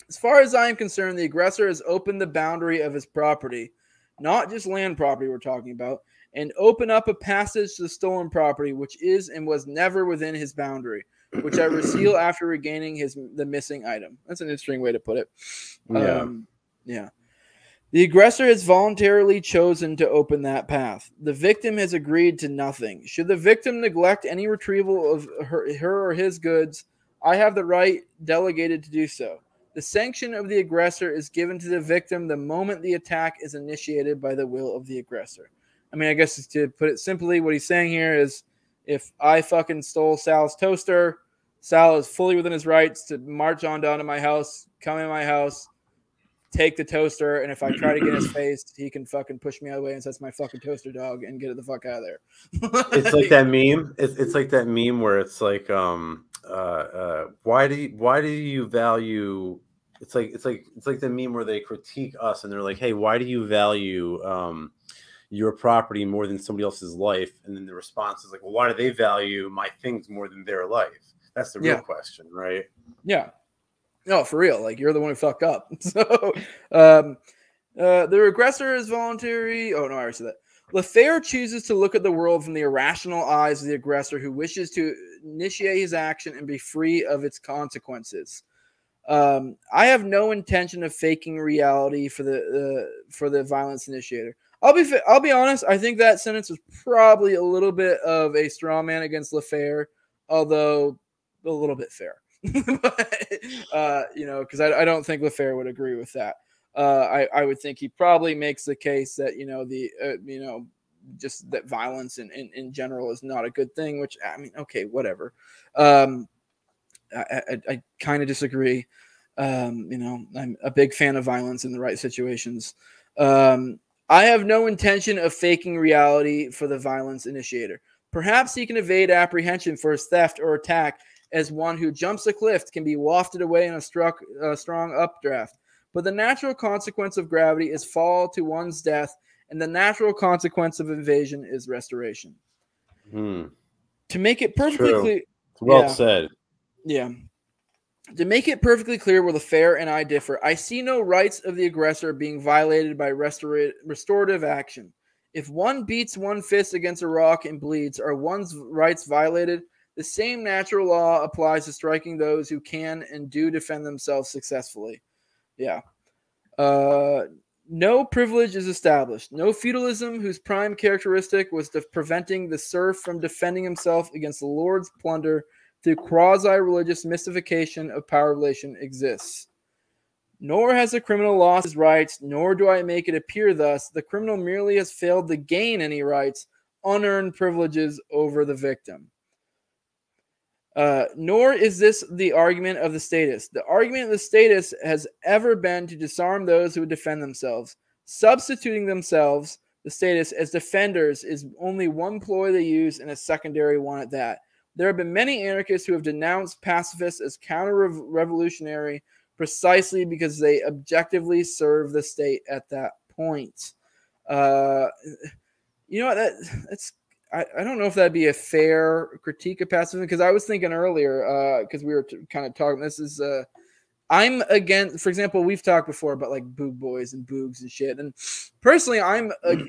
As far as I am concerned, the aggressor has opened the boundary of his property, not just land property we're talking about, and open up a passage to the stolen property, which is and was never within his boundary, which I reseal after regaining the missing item. That's an interesting way to put it. Yeah. The aggressor has voluntarily chosen to open that path. The victim has agreed to nothing. Should the victim neglect any retrieval of her or his goods, I have the right delegated to do so. The sanction of the aggressor is given to the victim the moment the attack is initiated by the will of the aggressor. I mean, I guess to put it simply, what he's saying here is if I fucking stole Sal's toaster, Sal is fully within his rights to march on down to my house, come in my house, take the toaster, and if I try to get in his face, he can fucking push me out of the way and say, "That's my fucking toaster, dog," and get it the fuck out of there. It's like that meme. It's like that meme where it's like, why do you value? It's like the meme where they critique us and they're like, "Hey, why do you value your property more than somebody else's life?" And then the response is like, "Well, why do they value my things more than their life?" That's the real question, right? Yeah. No, for real. Like, you're the one who fucked up. So, the aggressor is voluntary. Oh, no, I already said that. LeFevre chooses to look at the world from the irrational eyes of the aggressor who wishes to initiate his action and be free of its consequences. I have no intention of faking reality for the violence initiator. I'll be honest. I think that sentence was probably a little bit of a straw man against LeFevre, although a little bit fair. But, because I don't think LeFevre would agree with that. I would think he probably makes the case that just that violence in general is not a good thing. Which, I mean, okay, whatever. I kind of disagree. I'm a big fan of violence in the right situations. I have no intention of faking reality for the violence initiator. Perhaps he can evade apprehension for his theft or attack as one who jumps a cliff can be wafted away in a strong updraft. But the natural consequence of gravity is fall to one's death, and the natural consequence of invasion is restoration. To make it perfectly clear, well said. Yeah. To make it perfectly clear where LeFevre and I differ, I see no rights of the aggressor being violated by restorative action. If one beats one fist against a rock and bleeds, are one's rights violated? The same natural law applies to striking those who can and do defend themselves successfully. Yeah. No privilege is established. No feudalism whose prime characteristic was preventing the serf from defending himself against the lord's plunder through quasi-religious mystification of power relation exists. Nor has the criminal lost his rights, nor do I make it appear thus. The criminal merely has failed to gain any rights, unearned privileges over the victim. Nor is this the argument of the statist. The argument of the statist has ever been to disarm those who would defend themselves. Substituting themselves, the statist, as defenders is only one ploy they use, and a secondary one at that. There have been many anarchists who have denounced pacifists as counter-revolutionary precisely because they objectively serve the state at that point. You know what? That's I don't know if that'd be a fair critique of pacifism, because I was thinking earlier, because we were kind of talking, this is, I'm against, for example, we've talked before about like boog boys and boogs and shit. And personally, I'm like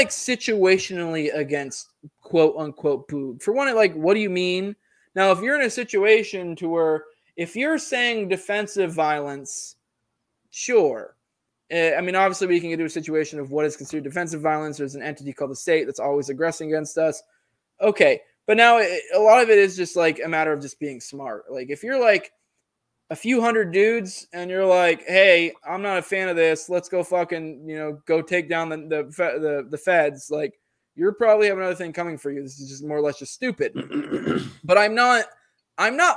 situationally against quote unquote boog. For one, like, what do you mean? Now, if you're in a situation to where, if you're saying defensive violence, sure. I mean, obviously, we can get to a situation of what is considered defensive violence. There's an entity called the state that's always aggressing against us. Okay. But now a lot of it is just like a matter of just being smart. Like, if you're like a few hundred dudes and you're like, hey, I'm not a fan of this, let's go fucking, go take down the feds. Like, you're probably have another thing coming for you. This is just more or less just stupid. But I'm not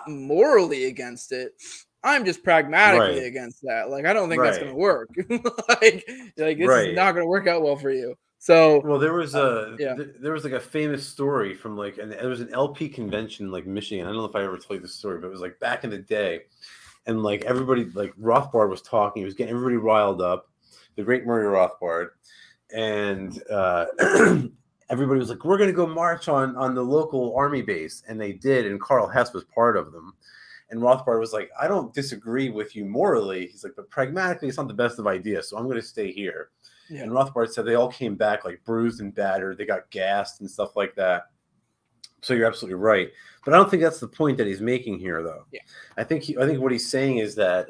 morally against it. I'm just pragmatically against that. Like, I don't think that's going to work. like this is not going to work out well for you. So, well, there was there was like a famous story from like, and there was an LP convention in like Michigan. I don't know if I ever told you this story, but it was like back in the day, and like everybody, like Rothbard was talking. He was getting everybody riled up. The great Murray Rothbard, and everybody was like, "We're going to go march on the local army base," and they did. And Karl Hess was part of them. And Rothbard was like, I don't disagree with you morally. He's like, but pragmatically, it's not the best of ideas, so I'm going to stay here. Yeah. And Rothbard said they all came back like bruised and battered. They got gassed and stuff like that. So you're absolutely right. But I don't think that's the point that he's making here, though. Yeah. I think what he's saying is that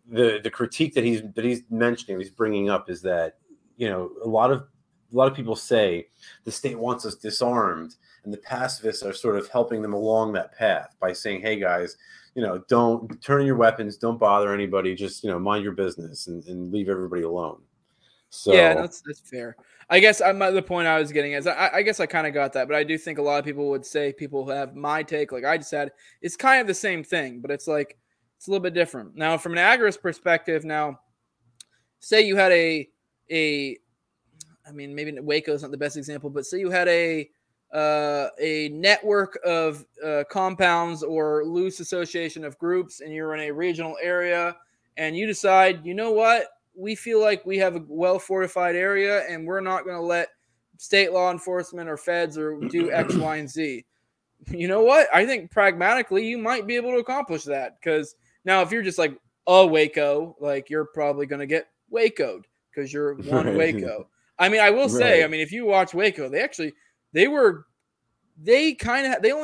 the critique that he's mentioning, he's bringing up, is that a lot of people say the state wants us disarmed. And the pacifists are sort of helping them along that path by saying, hey, guys, don't turn your weapons. Don't bother anybody. Just, mind your business and leave everybody alone. So yeah, that's fair. I guess the point I was getting is I guess I kind of got that. But I do think a lot of people would say, people who have my take, like I just had, it's kind of the same thing. But it's like, it's a little bit different. Now, from an agorist perspective, now, say you had I mean, maybe Waco's not the best example, but say you had a network of compounds or loose association of groups, and you're in a regional area, and you decide, you know what, we feel like we have a well-fortified area, and we're not going to let state law enforcement or feds or do X, Y, and Z. You know what? I think pragmatically you might be able to accomplish that, because now if you're just like, oh, Waco, like you're probably going to get Waco'd because you're one Waco. I mean, I will say, I mean, if you watch Waco, they only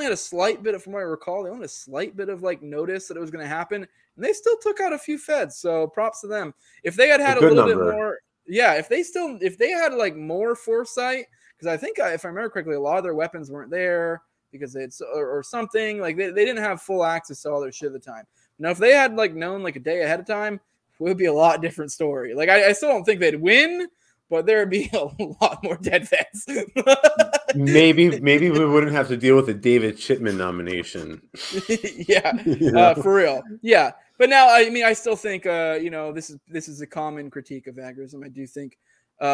had a slight bit of, from what I recall, they only had a slight bit of like notice that it was going to happen, and they still took out a few feds. So props to them. If they had a little bit more, if they had like more foresight, because I think if I remember correctly, a lot of their weapons weren't there because or something, like they didn't have full access to all their shit at the time. Now, if they had like known like a day ahead of time, it would be a lot different story. Like I still don't think they'd win, but there would be a lot more dead feds. maybe we wouldn't have to deal with the David Chipman nomination. For real. Yeah. But now, I mean, I still think, this is a common critique of agorism. I do think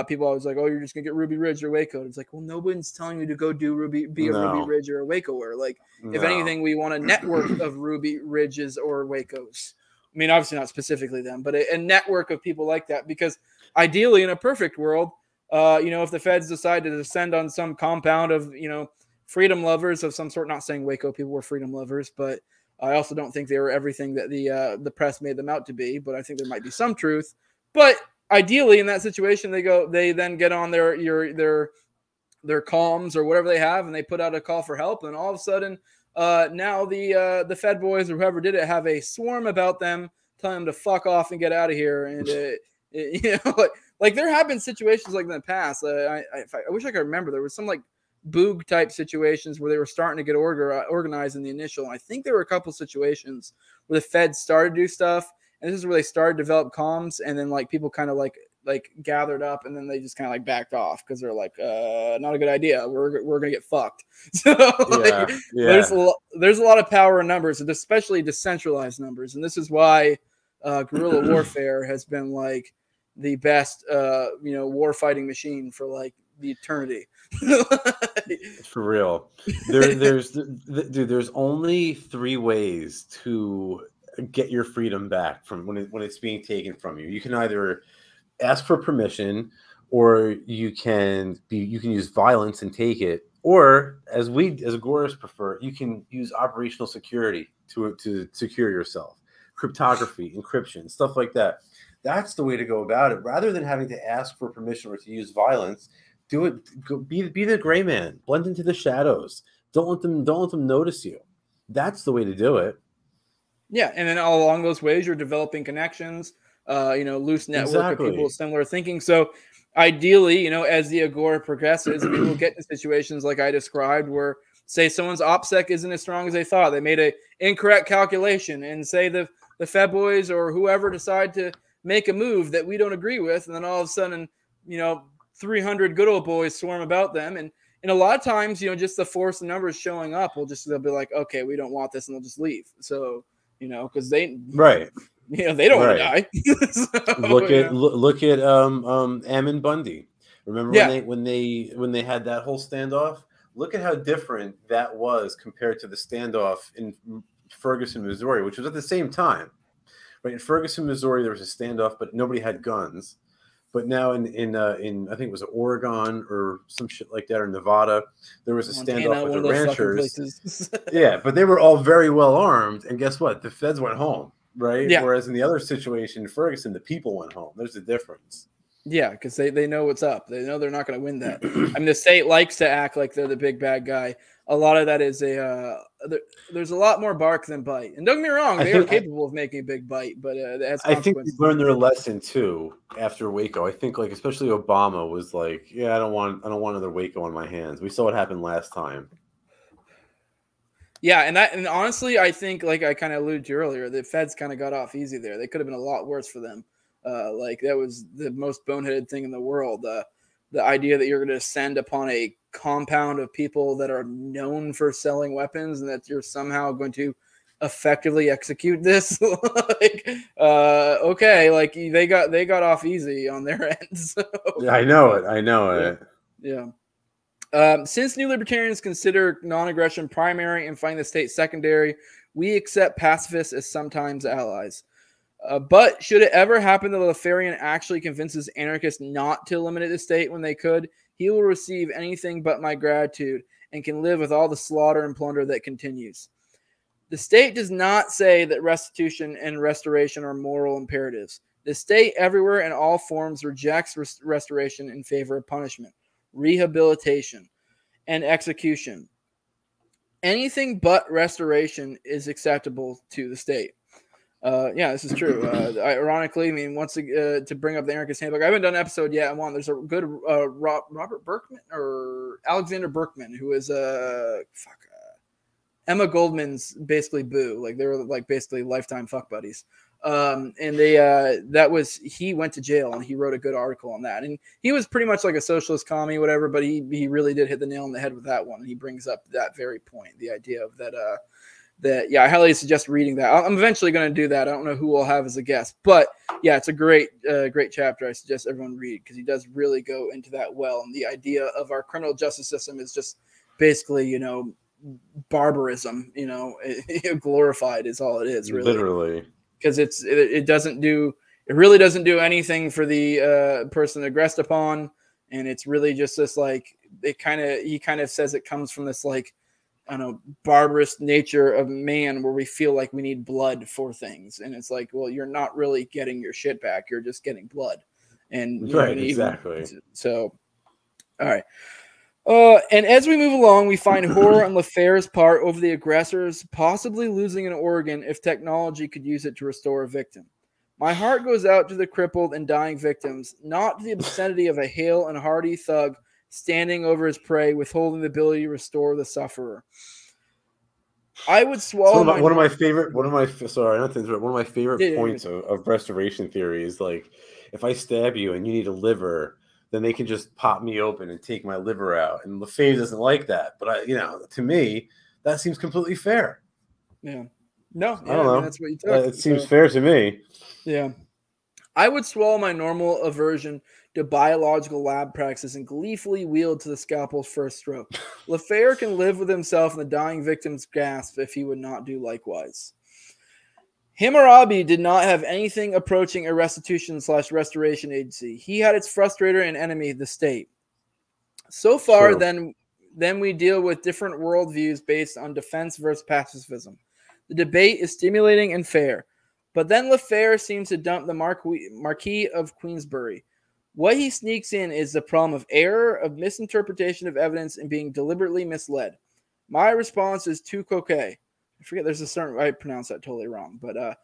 people always like, oh, you're just going to get Ruby Ridge or Waco. It's like, well, nobody's telling you to go do Ruby Ridge or a Waco. Or like, if anything, we want a network of Ruby Ridges or Wacos. I mean, obviously not specifically them, but a network of people like that. Because ideally, in a perfect world, if the feds decide to descend on some compound of, freedom lovers of some sort, not saying Waco people were freedom lovers, but I also don't think they were everything that the press made them out to be, but I think there might be some truth. But ideally, in that situation, they then get on their comms or whatever they have, and they put out a call for help, and all of a sudden, now the Fed boys or whoever did it have a swarm about them, telling them to fuck off and get out of here. And like there have been situations like that in the past. I wish I could remember. There was some like Boog type situations where they were starting to get organized in the initial. And I think there were a couple situations where the Fed started to do stuff, and this is where they started to develop comms, and then like people kind of like gathered up, and then they just kind of like backed off because they're like, not a good idea. We're gonna get fucked. So there's a lot of power in numbers, and especially decentralized numbers, and this is why guerrilla warfare has been like the best war fighting machine for like the eternity. For real. There's only 3 ways to get your freedom back from when it's being taken from you. You can either ask for permission, or you can use violence and take it, or as Agorists prefer, you can use operational security to secure yourself, cryptography, encryption, stuff like that. That's the way to go about it. Rather than having to ask for permission or to use violence, do it. Be the gray man. Blend into the shadows. Don't let them notice you. That's the way to do it. Yeah, and then all along those ways, you're developing connections. Loose network of people with similar thinking. So ideally, as the Agora progresses, we will get to situations like I described where, say, someone's OPSEC isn't as strong as they thought. They made an incorrect calculation, and say the Fed boys or whoever decide to make a move that we don't agree with, and then all of a sudden, 300 good old boys swarm about them. And a lot of times, just the force of numbers showing up they'll be like, okay, we don't want this, and they'll just leave. So, because they they don't want to die. So, look at Ammon Bundy. Remember when they had that whole standoff? Look at how different that was compared to the standoff in Ferguson, Missouri, which was at the same time. Right, in Ferguson, Missouri, there was a standoff, but nobody had guns. But now in I think it was Oregon or some shit like that, or Nevada, there was a standoff with the ranchers. Yeah, but they were all very well armed, and guess what? The feds went home, right? Yeah. Whereas in the other situation in Ferguson, the people went home. There's a difference. Yeah, because they know what's up. They know they're not going to win that. I mean, the state likes to act like they're the big bad guy. A lot of that is there's a lot more bark than bite. And don't get me wrong, they are capable of making a big bite, but I think they learned their lesson too after Waco. I think like especially Obama was like, yeah, I don't want another Waco on my hands. We saw what happened last time. Yeah, and honestly, I think like I kind of alluded to earlier, the feds kind of got off easy there. They could have been a lot worse for them. Like that was the most boneheaded thing in the world. The idea that you're going to descend upon a compound of people that are known for selling weapons and that you're somehow going to effectively execute this. Okay, like they got off easy on their end. So, yeah, I know it. Yeah. Since New Libertarians consider non-aggression primary and find the state secondary, we accept pacifists as sometimes allies. But should it ever happen that LeFevre's actually convinces anarchists not to eliminate the state when they could, he will receive anything but my gratitude and can live with all the slaughter and plunder that continues. The state does not say that restitution and restoration are moral imperatives. The state everywhere in all forms rejects restoration in favor of punishment, rehabilitation, and execution. Anything but restoration is acceptable to the state. Yeah, this is true. Ironically, I mean, once to bring up the Anarchist Handbook, I haven't done an episode yet. There's a good Robert Berkman or Alexander Berkman, who is Emma Goldman's basically boo. Like they were like basically lifetime fuck buddies. And he went to jail and he wrote a good article on that. And he was pretty much like a socialist commie, whatever, but he really did hit the nail on the head with that one. And he brings up that very point, the idea of that. Yeah, I highly suggest reading that. I'm eventually going to do that. I don't know who we'll have as a guest, but yeah, it's a great chapter. I suggest everyone read because he does really go into that well. And the idea of our criminal justice system is just basically, barbarism, glorified is all it is, really. Literally. because it really doesn't do anything for the person aggressed upon, and it's really just this like he kind of says it comes from this like, I don't know, barbarous nature of man where we feel like we need blood for things, and it's like, well, you're not really getting your shit back, you're just getting blood. And right, exactly. So all right. And as we move along, we find horror on LeFevre's part over the aggressors possibly losing an organ if technology could use it to restore a victim. My heart goes out to the crippled and dying victims, not to the obscenity of a hale and hearty thug standing over his prey, withholding the ability to restore the sufferer. I would swallow one of my favorite points of restoration theory is like, if I stab you and you need a liver, then they can just pop me open and take my liver out. And LeFevre doesn't like that, but to me, that seems completely fair. Yeah. No, I don't know. That's what you took. It seems fair to me. Yeah. I would swallow my normal aversion to biological lab practices and gleefully wield to the scalpel's first stroke. LeFevre can live with himself in the dying victim's gasp if he would not do likewise. Hammurabi did not have anything approaching a restitution/restoration agency. He had its frustrator and enemy, the state. So far, then we deal with different worldviews based on defense versus pacifism. The debate is stimulating and fair. But then LeFevre seems to dump the Marquis of Queensberry. What he sneaks in is the problem of error, of misinterpretation of evidence, and being deliberately misled. My response is too coquet. I forget, there's a certain, I pronounced that totally wrong. But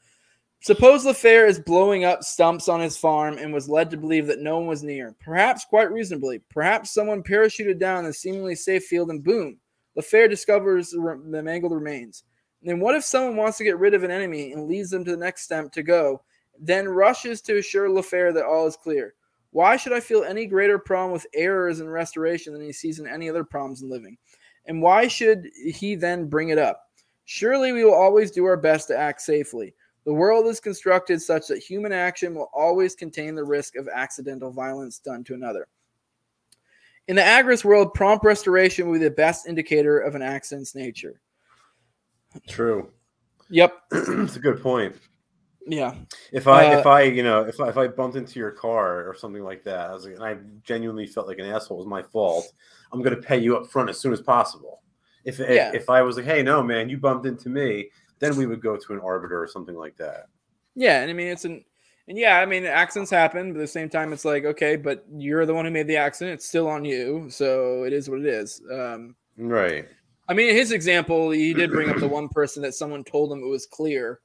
suppose LeFevre is blowing up stumps on his farm and was led to believe that no one was near. Perhaps quite reasonably. Perhaps someone parachuted down a seemingly safe field and boom, LeFevre discovers the mangled remains. Then what if someone wants to get rid of an enemy and leads them to the next step to go, then rushes to assure LeFevre that all is clear? Why should I feel any greater problem with errors in restoration than he sees in any other problems in living? And why should he then bring it up? Surely we will always do our best to act safely. The world is constructed such that human action will always contain the risk of accidental violence done to another. In the Agorist world, prompt restoration will be the best indicator of an accident's nature. True. Yep. That's a good point. Yeah. If I bumped into your car or something like that, and I genuinely felt like an asshole, it was my fault, I'm going to pay you up front as soon as possible. If I was like, hey, no, man, you bumped into me, then we would go to an arbiter or something like that. Yeah, and I mean, accidents happen, but at the same time, it's like, okay, but you're the one who made the accident. It's still on you, so it is what it is. Right. I mean, in his example, he did bring up the one person that someone told him it was clear.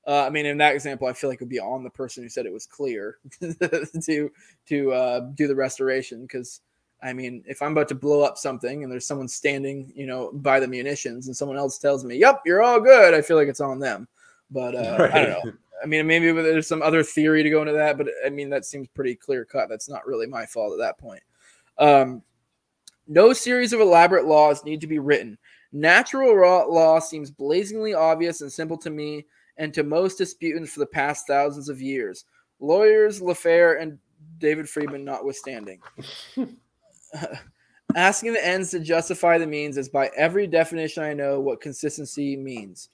I mean, in that example, I feel like it would be on the person who said it was clear to do the restoration. Because, I mean, if I'm about to blow up something and there's someone standing, by the munitions and someone else tells me, yep, you're all good, I feel like it's on them. But right. I don't know. I mean, maybe there's some other theory to go into that, but I mean, that seems pretty clear cut. That's not really my fault at that point. No series of elaborate laws need to be written. Natural law seems blazingly obvious and simple to me and to most disputants for the past thousands of years. Lawyers, LeFevre, and David Friedman notwithstanding. Asking the ends to justify the means is by every definition I know what consistency means.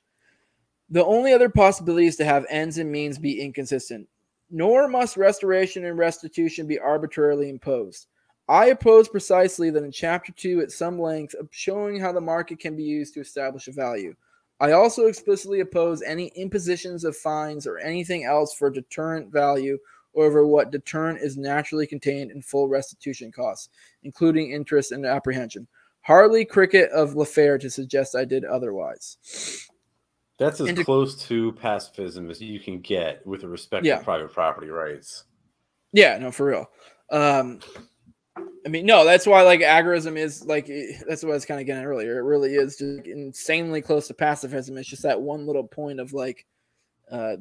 The only other possibility is to have ends and means be inconsistent. Nor must restoration and restitution be arbitrarily imposed. I oppose precisely that in Chapter 2 at some length of showing how the market can be used to establish a value. I also explicitly oppose any impositions of fines or anything else for deterrent value over what deterrent is naturally contained in full restitution costs, including interest and apprehension. Hardly cricket of LeFevre to suggest I did otherwise. That's as close to pacifism as you can get with respect to private property rights. Yeah, no, for real. I mean, no, that's why like agorism is like, that's what I was kind of getting at earlier. It really is just insanely close to pacifism. It's just that one little point of like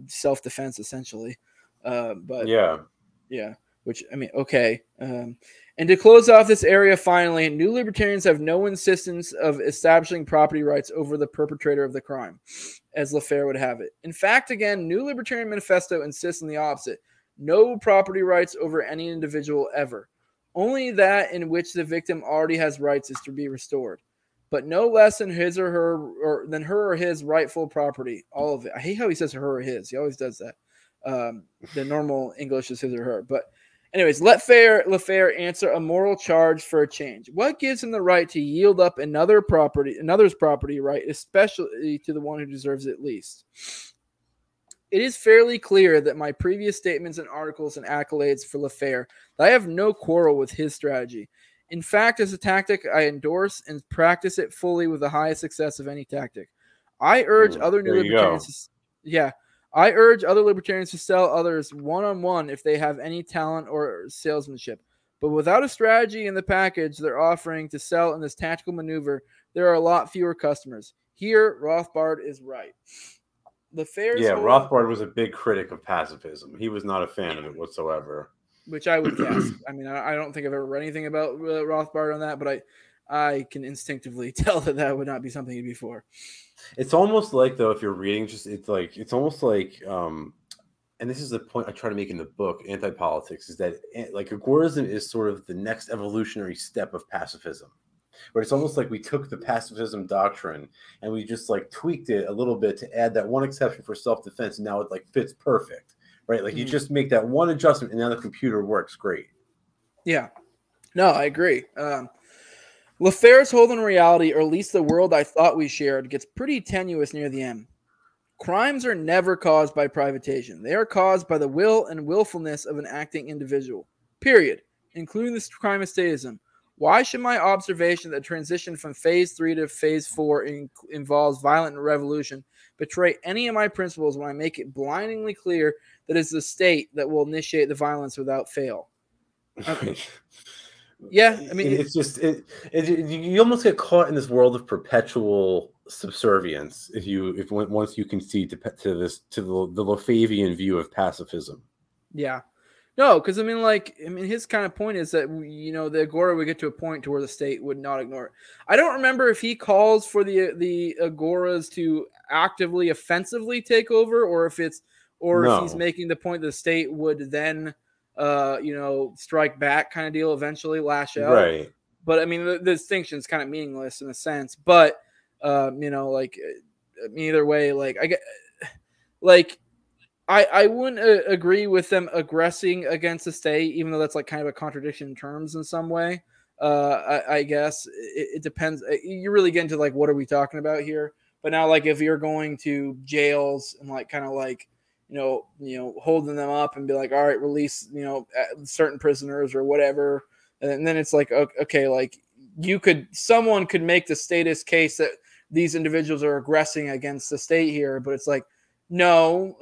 self-defense essentially. But yeah, which I mean, okay. And to close off this area finally, new libertarians have no insistence of establishing property rights over the perpetrator of the crime, as LeFevre would have it. In fact, again, New Libertarian Manifesto insists on the opposite. No property rights over any individual ever. Only that in which the victim already has rights is to be restored. but no less than his or her than her or his rightful property. All of it. I hate how he says her or his. He always does that. The normal English is his or her. But anyways, let LeFevre answer a moral charge for a change. What gives him the right to yield up another's property right, especially to the one who deserves it least? It is fairly clear that my previous statements and articles and accolades for LeFevre, that I have no quarrel with his strategy. In fact, as a tactic, I endorse and practice it fully with the highest success of any tactic. I urge other new libertarians I urge other libertarians to sell others one-on-one if they have any talent or salesmanship. But without a strategy in the package they're offering to sell in this tactical maneuver, there are a lot fewer customers. Here, Rothbard is right. Rothbard was a big critic of pacifism. He was not a fan of it whatsoever. Which I would guess. I mean, I don't think I've ever read anything about Rothbard on that, but I can instinctively tell that would not be something he'd be for. It's almost like, though, if you're reading, it's almost like, and this is the point I try to make in the book, Anti-Politics, is that like agorism is sort of the next evolutionary step of pacifism. But it's almost like we took the pacifism doctrine and we just like tweaked it a little bit to add that one exception for self-defense, and now it like fits perfect. Right, like you just make that one adjustment, and now the computer works great. Yeah, no, I agree. LeFevre's hold on reality, or at least the world I thought we shared, gets pretty tenuous near the end. Crimes are never caused by privatation; they are caused by the will and willfulness of an acting individual. Period, including this crime of statism. Why should my observation that transition from phase 3 to phase 4 involves violent revolution betray any of my principles when I make it blindingly clear that it's the state that will initiate the violence without fail? Okay. Yeah, I mean, it's just you almost get caught in this world of perpetual subservience once you concede to the LeFevrean view of pacifism. Yeah. No, because I mean, his kind of point is that the Agora would get to a point to where the state would not ignore it. I don't remember if he calls for the Agoras to actively, offensively take over, or if he's making the point that the state would then, strike back, kind of deal, eventually lash out. Right. But I mean, the distinction is kind of meaningless in a sense. But either way, I wouldn't agree with them aggressing against the state, even though that's like kind of a contradiction in terms in some way. I guess it depends. You really get into like, what are we talking about here? But now, like, if you're going to jails and like kind of like, holding them up and be like, all right, release, certain prisoners or whatever. And then it's like, okay, like someone could make the statist case that these individuals are aggressing against the state here, but it's like, no,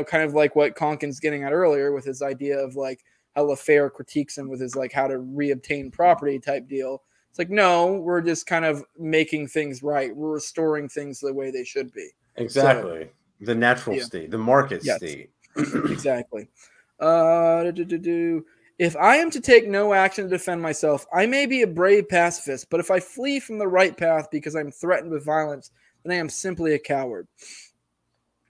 kind of like what Konkin's getting at earlier with his idea of like how LeFevre critiques him with his like how to reobtain property type deal. It's like, no, we're just kind of making things right. We're restoring things the way they should be. Exactly. So, the natural state, the market state. Exactly. If I am to take no action to defend myself, I may be a brave pacifist, but if I flee from the right path because I'm threatened with violence, then I am simply a coward.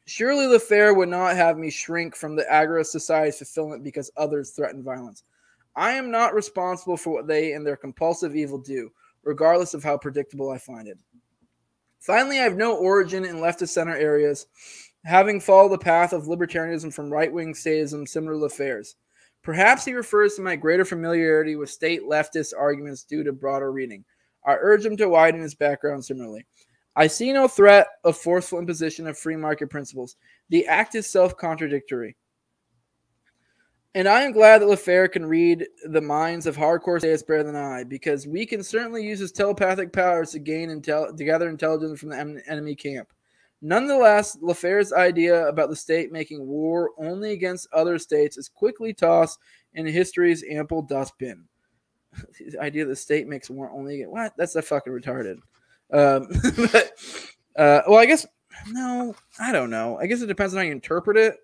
Surely LeFevre would not have me shrink from the agorist society's fulfillment because others threaten violence. I am not responsible for what they and their compulsive evil do, regardless of how predictable I find it. Finally, I have no origin in left-of-center areas, having followed the path of libertarianism from right-wing statism similar to LeFevre's. Perhaps he refers to my greater familiarity with state leftist arguments due to broader reading. I urge him to widen his background similarly. I see no threat of forceful imposition of free market principles. The act is self-contradictory. And I am glad that LeFevre can read the minds of hardcore statists better than I, because we can certainly use his telepathic powers to gather intelligence from the enemy camp. Nonetheless, LeFevre's idea about the state making war only against other states is quickly tossed in history's ample dustbin. The idea that the state makes war only against... What? That's fucking retarded. Well, I guess no, I don't know. I guess it depends on how you interpret it,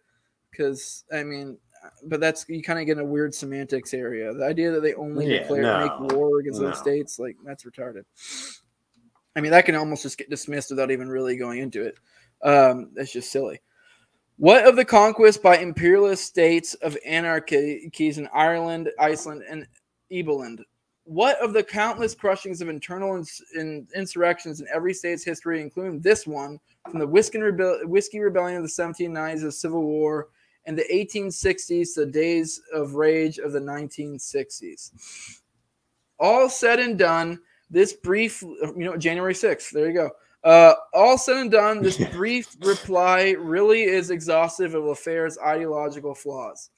because I mean, but that's, you kind of get in a weird semantics area. The idea that they only make war against those states, like, that's retarded. I mean, that can almost just get dismissed without even really going into it. That's just silly. What of the conquest by imperialist states of anarchies in Ireland, Iceland, and Ebeland? What of the countless crushings of internal insurrections in every state's history, including this one, from the Whiskey Rebellion of the 1790s, the Civil War, and the 1860s to the days of rage of the 1960s. All said and done, this brief, January 6th, there you go. All said and done, this brief reply really is exhaustive of LeFevre's ideological flaws.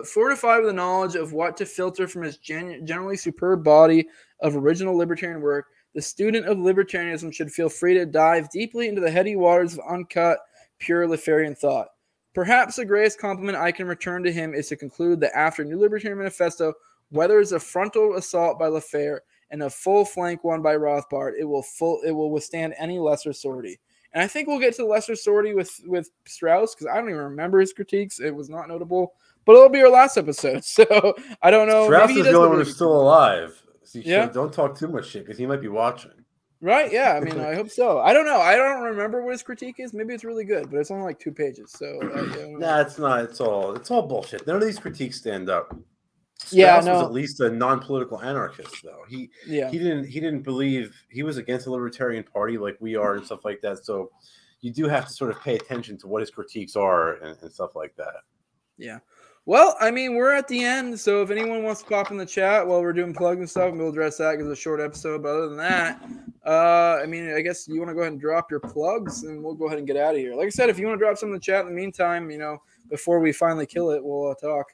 Fortified with the knowledge of what to filter from his generally superb body of original libertarian work, the student of libertarianism should feel free to dive deeply into the heady waters of uncut, pure Lefevrean thought. Perhaps the greatest compliment I can return to him is to conclude that after New Libertarian Manifesto weathers a frontal assault by Lefevre and a full flank one by Rothbard, it will withstand any lesser sortie. And I think we'll get to the lesser sortie with Strauss, because I don't even remember his critiques. It was not notable. But it'll be our last episode, so I don't know. Strauss is the only one who's still alive. So don't talk too much shit, because he might be watching. Right, yeah. I mean, I hope so. I don't know. I don't remember what his critique is. Maybe it's really good, but it's only like 2 pages. So nah, it's not. It's all bullshit. None of these critiques stand up. Strauss was at least a non-political anarchist, though. He didn't believe, he was against the Libertarian Party like we are and stuff like that. So you do have to sort of pay attention to what his critiques are and stuff like that. Yeah. Well, I mean, we're at the end, so if anyone wants to pop in the chat while we're doing plugs and stuff, we'll address that because it's a short episode. But other than that, I mean, I guess you want to go ahead and drop your plugs, and we'll go ahead and get out of here. Like I said, if you want to drop some in the chat in the meantime, before we finally kill it, we'll talk.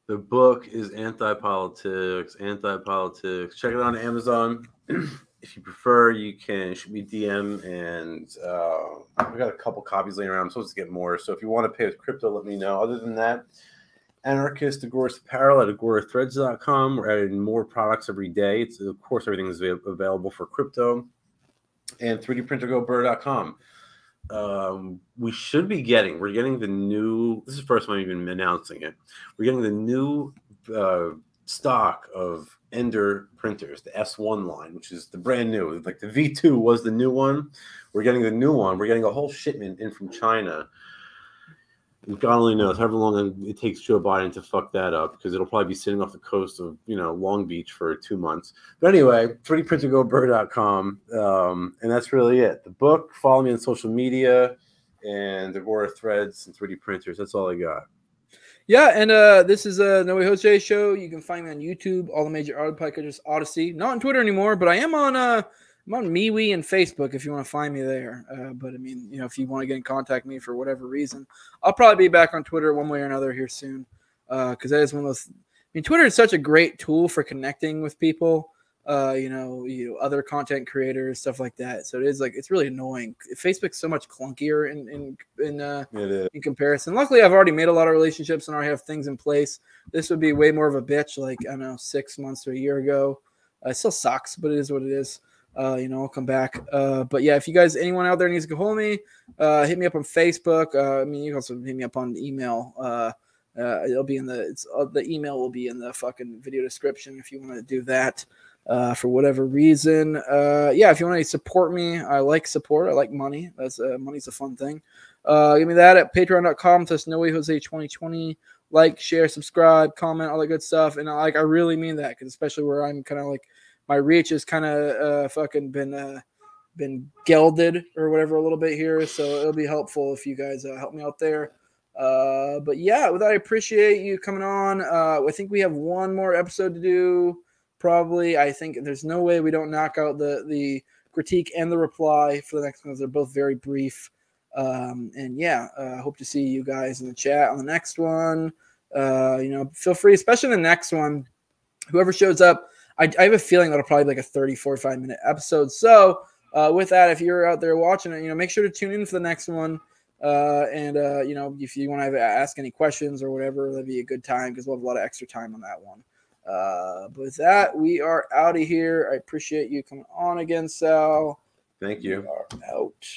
The book is Anti-Politics. Check it out on Amazon. If you prefer, you can shoot me DM, and we got a couple copies laying around. I'm supposed to get more. So if you want to pay with crypto, let me know. Other than that, Anarchist Agorist Apparel at agorathreads.com. We're adding more products every day. Of course, everything is available for crypto. And 3dprintergoburr.com. We're getting the new, this is the first time I've been announcing it. We're getting the new stock of Ender printers, the S1 line, which is the brand new. Like the V2 was the new one. We're getting the new one. We're getting a whole shipment in from China. God only knows however long it takes Joe Biden to fuck that up, because it'll probably be sitting off the coast of Long Beach for 2 months. But anyway, 3dprintergoburr.com, and that's really it. The book, follow me on social media, and Agora Threads and 3D printers. That's all I got. Yeah, and this is a No Way Jose show. You can find me on YouTube, all the major audio podcasters, Odyssey. Not on Twitter anymore, but I am on I'm on MeWe and Facebook if you want to find me there. But I mean, if you want to get in contact with me for whatever reason, I'll probably be back on Twitter one way or another here soon. Because that is one of those. I mean, Twitter is such a great tool for connecting with people. Other content creators, stuff like that. So it's really annoying. Facebook's so much clunkier in comparison. Luckily, I've already made a lot of relationships and already have things in place. This would be way more of a bitch, 6 months or a year ago. It still sucks, but it is what it is. I'll come back. But yeah, if you guys, anyone out there needs to get hold of me, hit me up on Facebook. You can also hit me up on email. It'll be the email will be in the fucking video description if you want to do that. For whatever reason. If you want to support me, I like support. I like money. That's money's a fun thing. Give me that at patreon.com. That's No Way Jose 2020. Like, share, subscribe, comment, all that good stuff. And I really mean that, because especially where I'm kind of my reach has kind of fucking been gelded or whatever a little bit here. So it'll be helpful if you guys help me out there. But yeah, with that, I appreciate you coming on. I think we have one more episode to do. Probably. I think there's no way we don't knock out the critique and the reply for the next ones. They're both very brief. Hope to see you guys in the chat on the next one. Feel free, especially the next one. Whoever shows up, I have a feeling that'll probably be like a 30, 45 minute episode. So with that, if you're out there watching it, make sure to tune in for the next one. If you want to ask any questions or whatever, that'd be a good time, because we'll have a lot of extra time on that one. But with that, we are out of here. I appreciate you coming on again, Sal. Thank you. We are out.